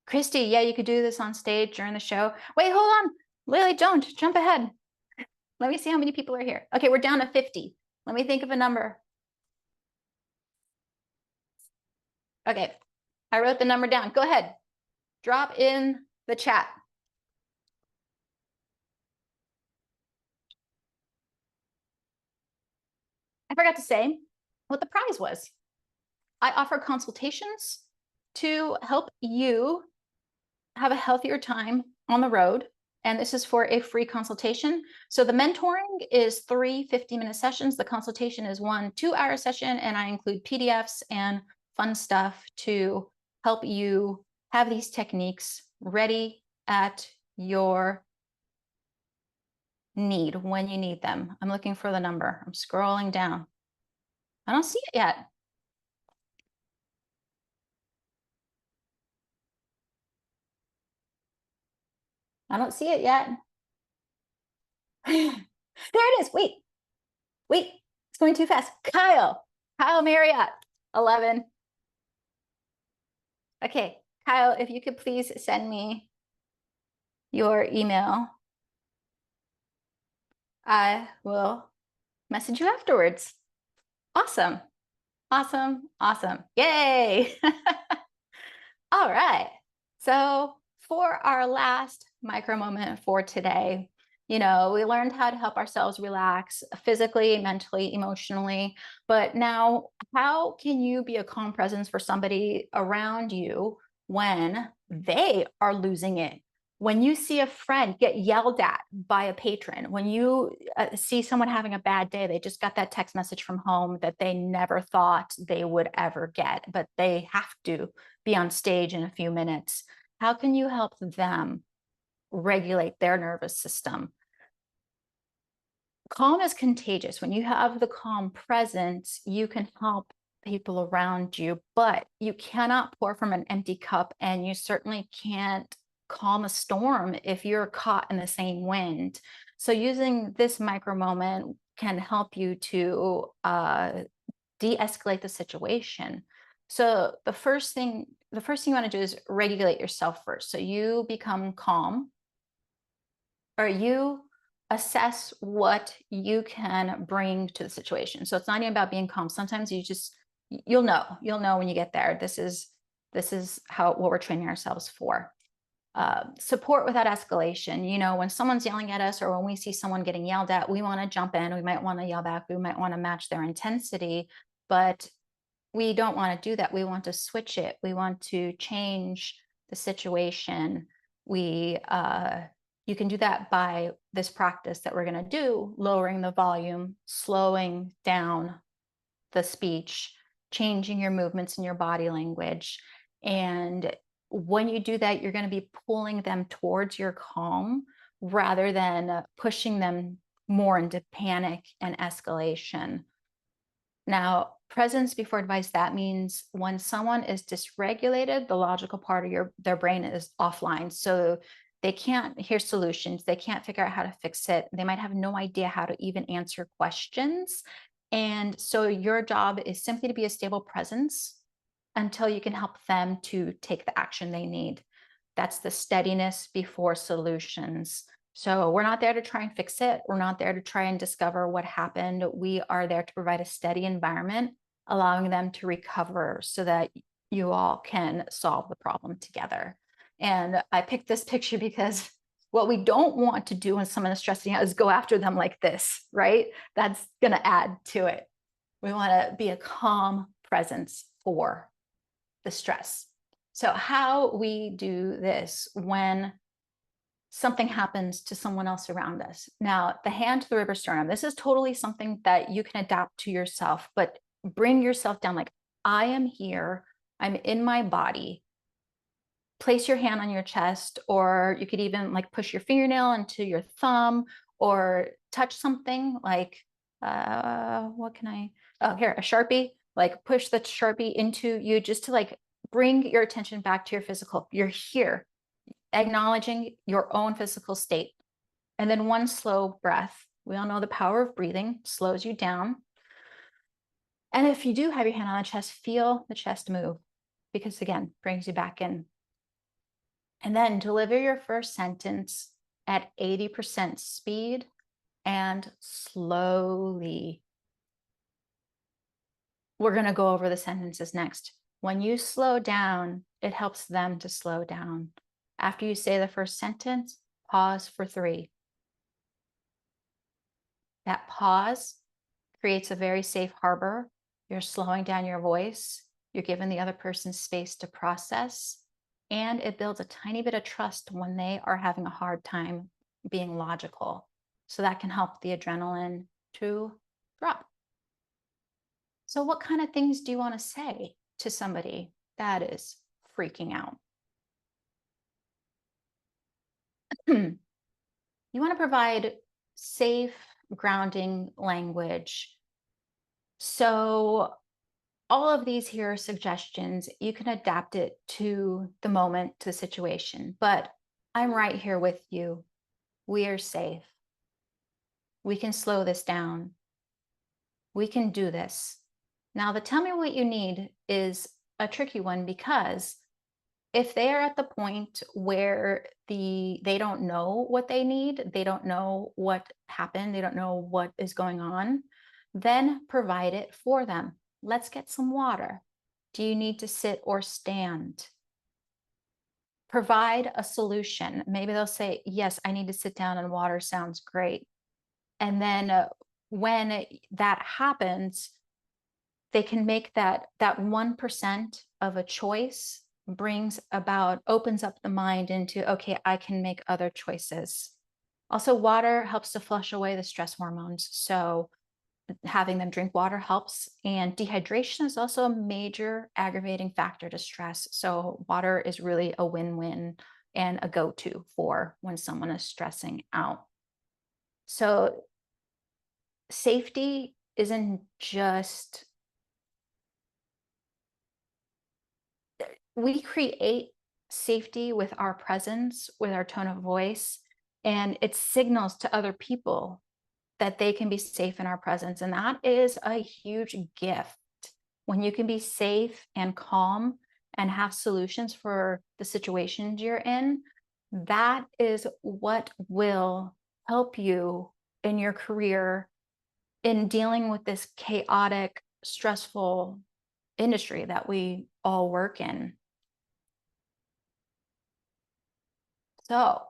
Christy, yeah, you could do this on stage during the show. Wait, hold on. Lily, don't jump ahead. Let me see how many people are here. Okay, we're down to 50. Let me think of a number. Okay, I wrote the number down. Go ahead. Drop in the chat. I forgot to say what the prize was. I offer consultations to help you have a healthier time on the road. And this is for a free consultation. So the mentoring is 3 50-minute sessions. The consultation is 1 2-hour session. And I include PDFs and fun stuff to help you have these techniques ready at your need when you need them. I'm looking for the number. I'm scrolling down. I don't see it yet. I don't see it yet. There it is. Wait, it's going too fast. Kyle Marriott, 11. Okay, Kyle, if you could please send me your email, I will message you afterwards. Awesome. Yay. All right. So for our last micro moment for today, we learned how to help ourselves relax physically, mentally, emotionally. But now, how can you be a calm presence for somebody around you when they are losing it? When you see a friend get yelled at by a patron, when you see someone having a bad day, they just got that text message from home that they never thought they would ever get, but they have to be on stage in a few minutes. How can you help them regulate their nervous system? Calm is contagious. When you have the calm presence, you can help people around you, but you cannot pour from an empty cup, and you certainly can't calm a storm if you're caught in the same wind. So using this micro moment can help you to de-escalate the situation. So the first thing you want to do is regulate yourself first. So you become calm, or you assess what you can bring to the situation. So it's not even about being calm. Sometimes you'll know when you get there. This is what we're training ourselves for. Support without escalation. When someone's yelling at us, or when we see someone getting yelled at, we want to jump in. We might want to yell back. We might want to match their intensity, but we don't want to do that. We want to switch it. We want to change the situation. You can do that by this practice that we're going to do, lowering the volume, slowing down the speech, changing your movements and your body language. And when you do that, you're going to be pulling them towards your calm rather than pushing them more into panic and escalation. Now, presence before advice, that means when someone is dysregulated, the logical part of their brain is offline. So they can't hear solutions. They can't figure out how to fix it. They might have no idea how to even answer questions. And so your job is simply to be a stable presence until you can help them to take the action they need. That's the steadiness before solutions. So we're not there to try and fix it. We're not there to try and discover what happened. We are there to provide a steady environment, allowing them to recover so that you all can solve the problem together. And I picked this picture because what we don't want to do when someone is stressing out is go after them like this, right? That's going to add to it. We want to be a calm presence for the stress. So how we do this when something happens to someone else around us. Now, the hand to the ribber sternum, this is totally something that you can adapt to yourself, but bring yourself down like, I am here, I'm in my body. Place your hand on your chest, or you could even like push your fingernail into your thumb or touch something like, what can I, oh, here, a Sharpie, like push the Sharpie into you just to like bring your attention back to your physical. You're here, acknowledging your own physical state. And then one slow breath. We all know the power of breathing slows you down. And if you do have your hand on the chest, feel the chest move, because again, brings you back in. And then deliver your first sentence at 80% speed and slowly. We're going to go over the sentences next. When you slow down, it helps them to slow down. After you say the first sentence, pause for 3. That pause creates a very safe harbor. You're slowing down your voice. You're giving the other person space to process. And it builds a tiny bit of trust when they are having a hard time being logical. So that can help the adrenaline to drop. So what kind of things do you want to say to somebody that is freaking out? You want to provide safe, grounding language. So all of these here are suggestions. You can adapt it to the moment, to the situation, but I'm right here with you. We are safe. We can slow this down. We can do this. Now, the tell me what you need is a tricky one, because if they are at the point where they don't know what they need, they don't know what happened, they don't know what is going on, then provide it for them. Let's get some water. Do you need to sit or stand? Provide a solution. Maybe they'll say, yes, I need to sit down and water sounds great. And then when that happens, they can make that 1% of a choice opens up the mind into, okay, I can make other choices. Also, water helps to flush away the stress hormones. So having them drink water helps. And dehydration is also a major aggravating factor to stress. So water is really a win-win and a go-to for when someone is stressing out. So safety isn't just, we create safety with our presence, with our tone of voice, and it signals to other people that they can be safe in our presence. And that is a huge gift. When you can be safe and calm and have solutions for the situations you're in, that is what will help you in your career in dealing with this chaotic, stressful industry that we all work in. So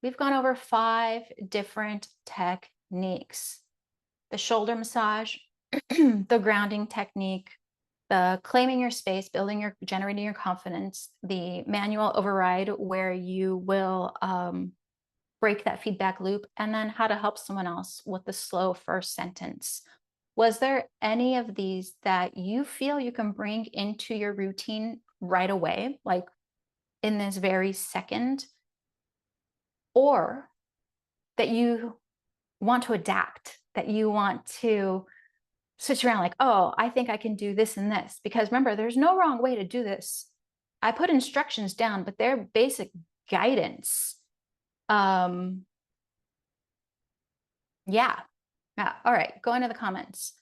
we've gone over 5 different techniques: the shoulder massage, the grounding technique, the claiming your space, generating your confidence, the manual override where you will break that feedback loop, and then how to help someone else with the slow first sentence. Was there any of these that you feel you can bring into your routine right away, like in this very second, or that you want to adapt, that you want to switch around like, oh, I think I can do this and this? Because remember, there's no wrong way to do this. I put instructions down, but they're basic guidance. Yeah. All right, go into the comments.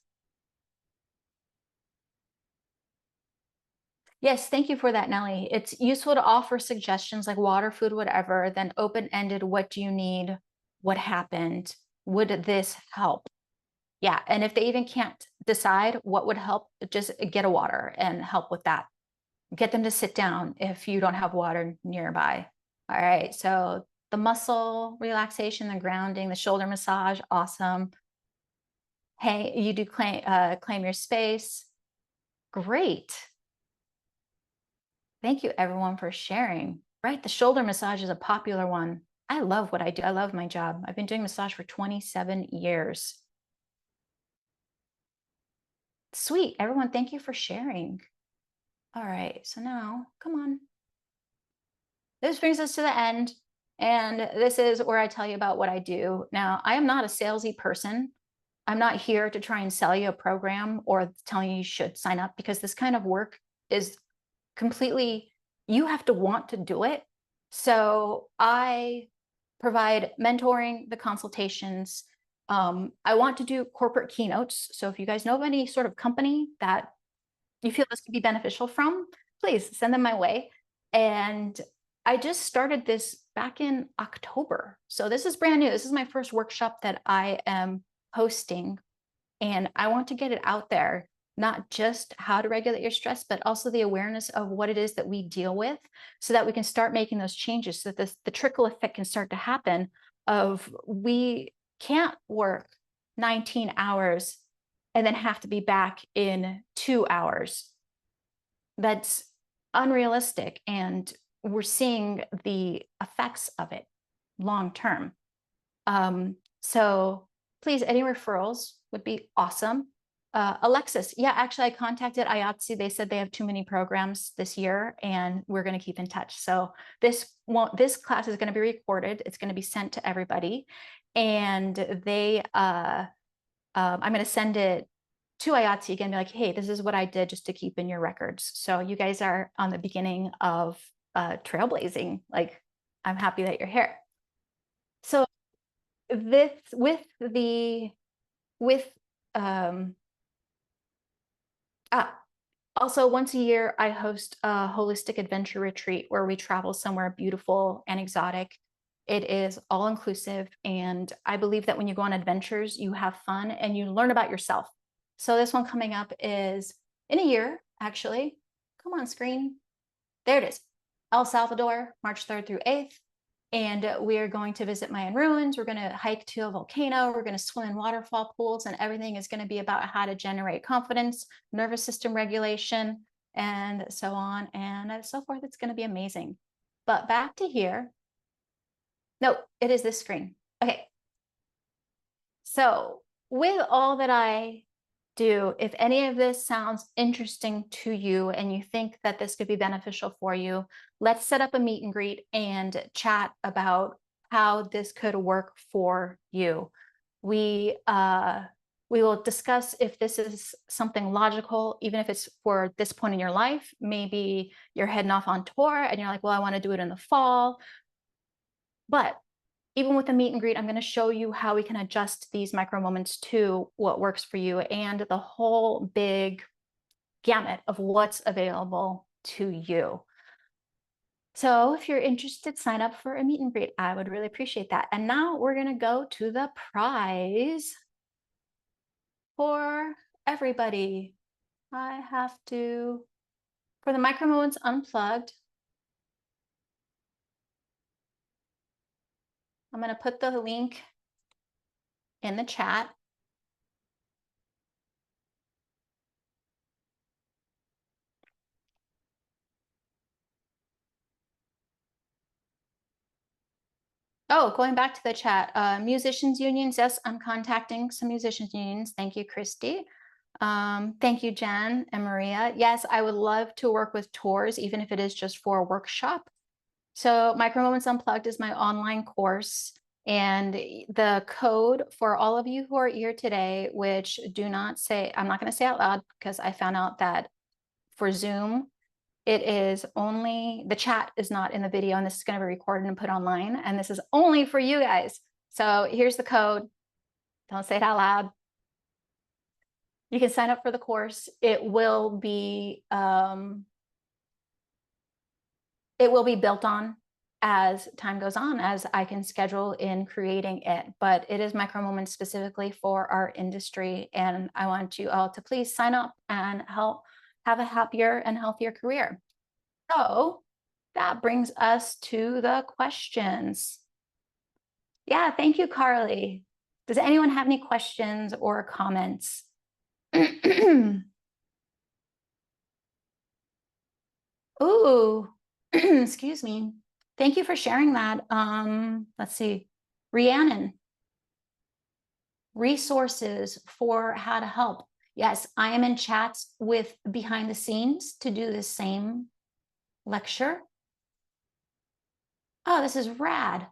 Yes, thank you for that, Nelly. It's useful to offer suggestions like water, food, whatever, then open-ended, what do you need? What happened? Would this help? Yeah, and if they even can't decide what would help, just get a water and help with that. Get them to sit down if you don't have water nearby. All right, so the muscle relaxation, the grounding, the shoulder massage, awesome. Hey, you do claim your space. Great. Thank you everyone for sharing. Right, the shoulder massage is a popular one. I love what I do. I love my job. I've been doing massage for 27 years. Sweet, everyone, thank you for sharing. All right, so now, come on. This brings us to the end, and this is where I tell you about what I do. Now, I am not a salesy person. I'm not here to try and sell you a program or telling you should sign up, because this kind of work is completely, you have to want to do it. So I provide mentoring, the consultations. I want to do corporate keynotes. So if you guys know of any sort of company that you feel this could be beneficial from, please send them my way. And I just started this back in October. So this is brand new. This is my first workshop that I am hosting. And I want to get it out there, not just how to regulate your stress, but also the awareness of what it is that we deal with, so that we can start making those changes, so that the trickle effect can start to happen of, we can't work 19 hours and then have to be back in 2 hours. That's unrealistic. And we're seeing the effects of it long term. So please, any referrals would be awesome. Alexis, yeah, actually I contacted IATSE. They said they have too many programs this year and we're going to keep in touch. So this class is going to be recorded. It's going to be sent to everybody. And I'm going to send it to IATSE again, be like, hey, this is what I did just to keep in your records. So you guys are on the beginning of trailblazing. Like, I'm happy that you're here. So this um also once a year I host a holistic adventure retreat where we travel somewhere beautiful and exotic. It is all inclusive, and I believe that when you go on adventures you have fun and you learn about yourself. So this one coming up is in a year, actually. Come on, screen. There it is. El Salvador, March 3rd through 8th. And we are going to visit Mayan ruins. We're going to hike to a volcano. We're going to swim in waterfall pools, and everything is going to be about how to generate confidence, nervous system regulation, and so on and so forth. It's going to be amazing. But back to here. No, it is this screen. Okay. So with all that I do, if any of this sounds interesting to you and you think that this could be beneficial for you, let's set up a meet and greet and chat about how this could work for you. We will discuss if this is something logical, even if it's for this point in your life. Maybe you're heading off on tour and you're like, well, I want to do it in the fall. But even with the meet and greet, I'm going to show you how we can adjust these micro moments to what works for you, and the whole big gamut of what's available to you. So if you're interested, sign up for a meet and greet. I would really appreciate that. And now we're going to go to the prize for everybody. I have to, for the micro moments unplugged, I'm going to put the link in the chat. Oh, going back to the chat, musicians unions. Yes, I'm contacting some musicians unions. Thank you, Christy. Thank you, Jen and Maria. Yes, I would love to work with tours, even if it is just for a workshop. So Micro Moments Unplugged is my online course. And the code for all of you who are here today, which do not say, I'm not going to say out loud, because I found out that for Zoom, it is only, the chat is not in the video, and this is going to be recorded and put online, and this is only for you guys. So here's the code. Don't say it out loud. You can sign up for the course. It will be it will be built on as time goes on, as I can schedule in creating it. But it is MicroMoments specifically for our industry. And I want you all to please sign up and help have a happier and healthier career. So that brings us to the questions. Yeah, thank you, Carly. Does anyone have any questions or comments? Ooh, excuse me. Thank you for sharing that. Let's see. Rhiannon, resources for how to help. Yes, I am in chats with behind the scenes to do the same lecture. Oh, this is rad.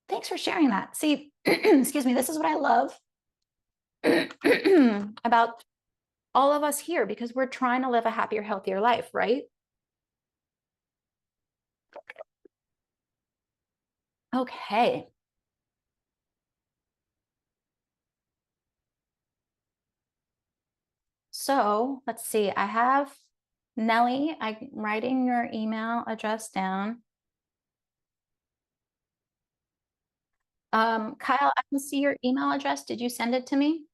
Thanks for sharing that. See, excuse me, this is what I love about all of us here, because we're trying to live a happier, healthier life, right? Okay. So let's see. I have Nellie. I'm writing your email address down. Kyle, I can see your email address. Did you send it to me?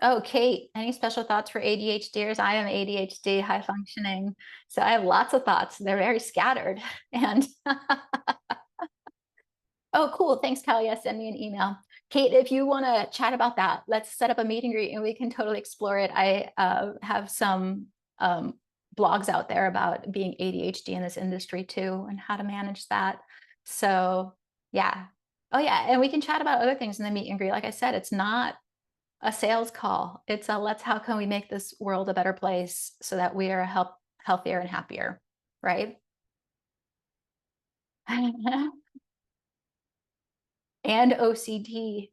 Oh, Kate, any special thoughts for ADHDers? I am ADHD, high functioning. So I have lots of thoughts. They're very scattered. And oh, cool. Thanks, Kyle. Yeah, send me an email. Kate, if you want to chat about that, let's set up a meet and greet and we can totally explore it. I have some blogs out there about being ADHD in this industry too and how to manage that. So yeah. Oh yeah. And we can chat about other things in the meet and greet. Like I said, it's not a sales call. It's a how can we make this world a better place so that we are healthier and happier, right? And OCD.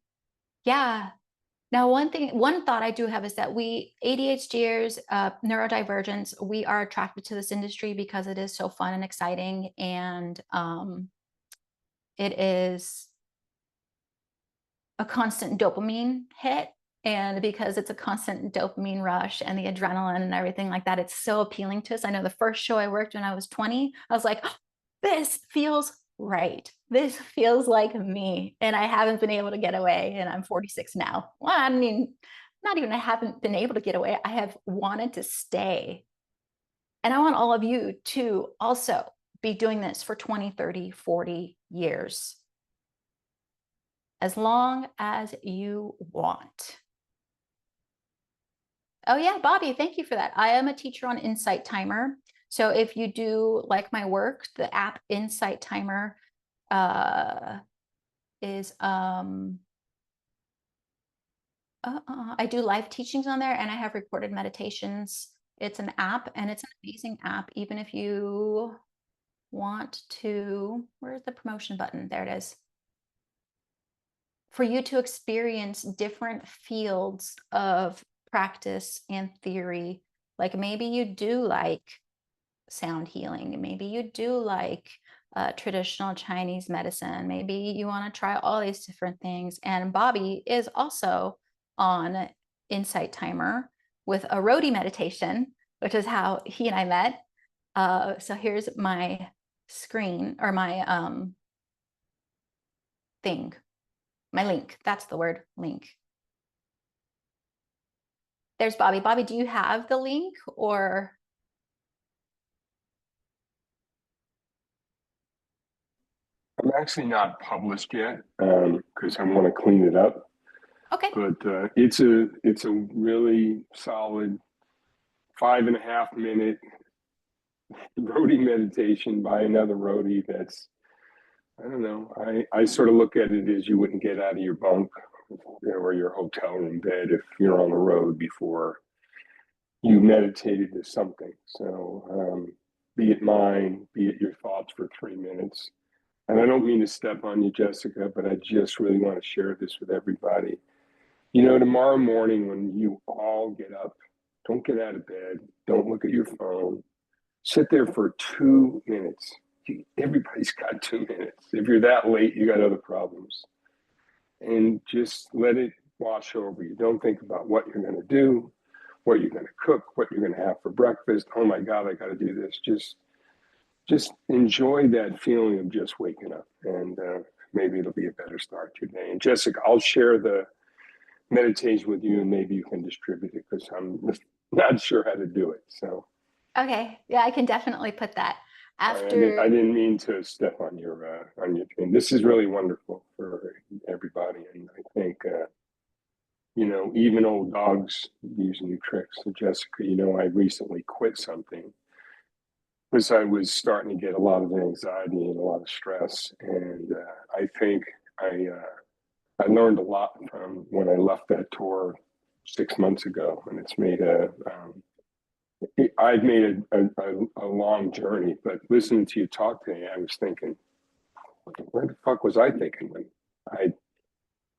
Yeah. Now, one thought I do have is that we ADHDers, neurodivergence, we are attracted to this industry because it is so fun and exciting, and it is a constant dopamine hit. And because it's a constant dopamine rush and the adrenaline and everything like that, it's so appealing to us. I know the first show I worked when I was 20, I was like, oh, this feels right. This feels like me. And I haven't been able to get away. And I'm 46 now. Well, I mean, not even I haven't been able to get away. I have wanted to stay. And I want all of you to also be doing this for 20, 30, 40 years. As long as you want. Oh yeah, Bobby, thank you for that. I am a teacher on Insight Timer. So if you do like my work, the app Insight Timer is I do live teachings on there, and I have recorded meditations. It's an app, and it's an amazing app. Even if you want to, where's the promotion button? There it is. For you to experience different fields of practice and theory. Like maybe you do like sound healing. Maybe you do like traditional Chinese medicine. Maybe you want to try all these different things. And Bobby is also on Insight Timer with a roadie meditation, which is how he and I met. So here's my screen, or my thing, my link. That's the word, link. There's Bobby. Bobby, do you have the link, or? I'm actually not published yet because I want to clean it up. Okay. But it's a really solid 5.5 minute roadie meditation by another roadie. That's, I don't know. I sort of look at it as you wouldn't get out of your bunk, or your hotel room bed if you're on the road before you meditated to something. So be it mine, be it your thoughts for 3 minutes. And I don't mean to step on you, Jessica, but I just really want to share this with everybody. You know, tomorrow morning when you all get up, don't get out of bed, don't look at your phone, sit there for 2 minutes. Everybody's got 2 minutes. If you're that late, you got other problems. And just let it wash over you. Don't think about what you're going to do. what you're going to cook, what you're going to have for breakfast. Oh my God, I got to do this. Just enjoy that feeling of just waking up, and maybe it'll be a better start to your day. And Jessica, I'll share the meditation with you, and maybe you can distribute it because I'm not sure how to do it. So Okay. Yeah, I can definitely put that I after. didn't mean to step on your train. This is really wonderful for everybody, and I think even old dogs use new tricks. So Jessica, I recently quit something because I was starting to get a lot of anxiety and a lot of stress, and I think I learned a lot from when I left that tour 6 months ago, and it's made I've made a long journey. But listening to you talk today, I was thinking, where the fuck was I thinking when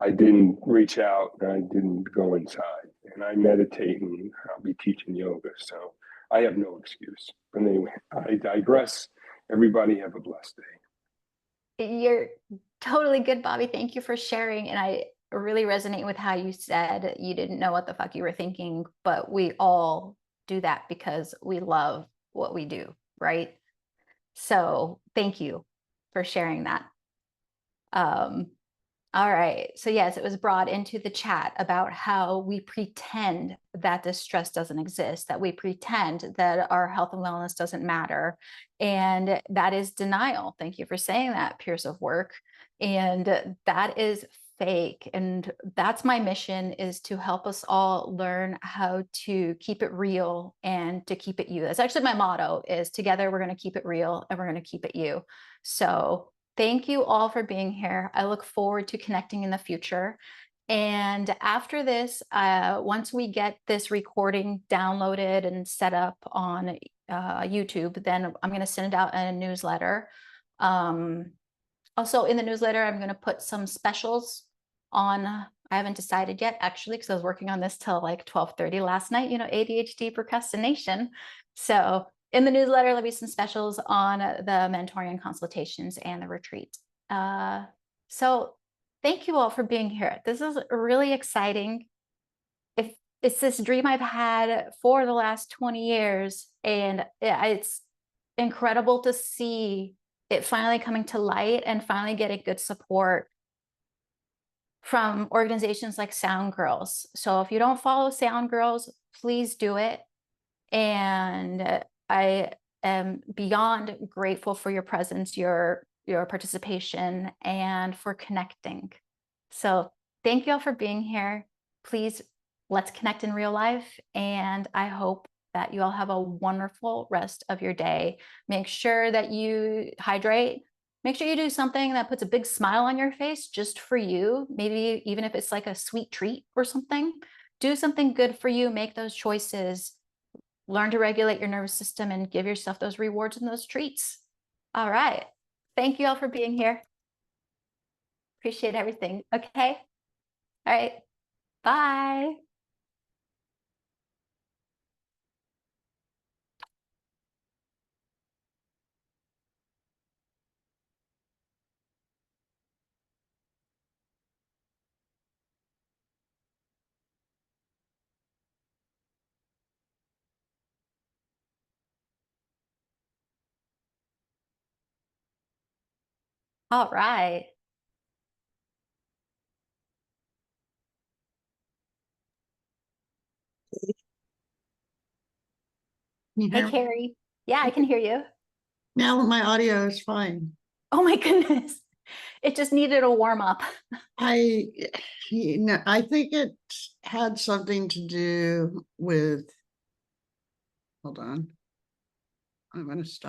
I didn't reach out and I didn't go inside, and I meditate and I'll be teaching yoga, so I have no excuse. But anyway, I digress. Everybody have a blessed day. You're totally good, Bobby. Thank you for sharing. And I really resonate with how you said you didn't know what the fuck you were thinking, but we all do that because we love what we do, right? So thank you for sharing that. All right. So yes, it was brought into the chat about how we pretend that this stress doesn't exist, that we pretend that our health and wellness doesn't matter. And that is denial. Thank you for saying that, peers of work. And that is fake. And that's my mission, is to help us all learn how to keep it real and to keep it you. That's actually my motto, is together we're going to keep it real and we're going to keep it you. So thank you all for being here. I look forward to connecting in the future. And after this, once we get this recording downloaded and set up on YouTube, then I'm going to send it out in a newsletter. Also in the newsletter, I'm going to put some specials on. I haven't decided yet, actually, because I was working on this till like 12:30 last night, ADHD procrastination. So in the newsletter, there'll be some specials on the mentoring and consultations and the retreat. So thank you all for being here. This is really exciting. It's this dream I've had for the last 20 years, and it's incredible to see it finally coming to light and finally getting good support from organizations like SoundGirls. So if you don't follow SoundGirls, please do it. And I am beyond grateful for your presence, your participation, and for connecting. So thank you all for being here. Please, let's connect in real life. And I hope that you all have a wonderful rest of your day. Make sure that you hydrate. Make sure you do something that puts a big smile on your face just for you. Maybe even if it's like a sweet treat or something. Do something good for you. Make those choices. Learn to regulate your nervous system and give yourself those rewards and those treats. All right. Thank you all for being here. Appreciate everything. Okay. All right. Bye. All right. Hey, Carrie. Yeah, I can hear you. Now my audio is fine. Oh my goodness. It just needed a warm up. I think it had something to do with, hold on. I'm going to stop.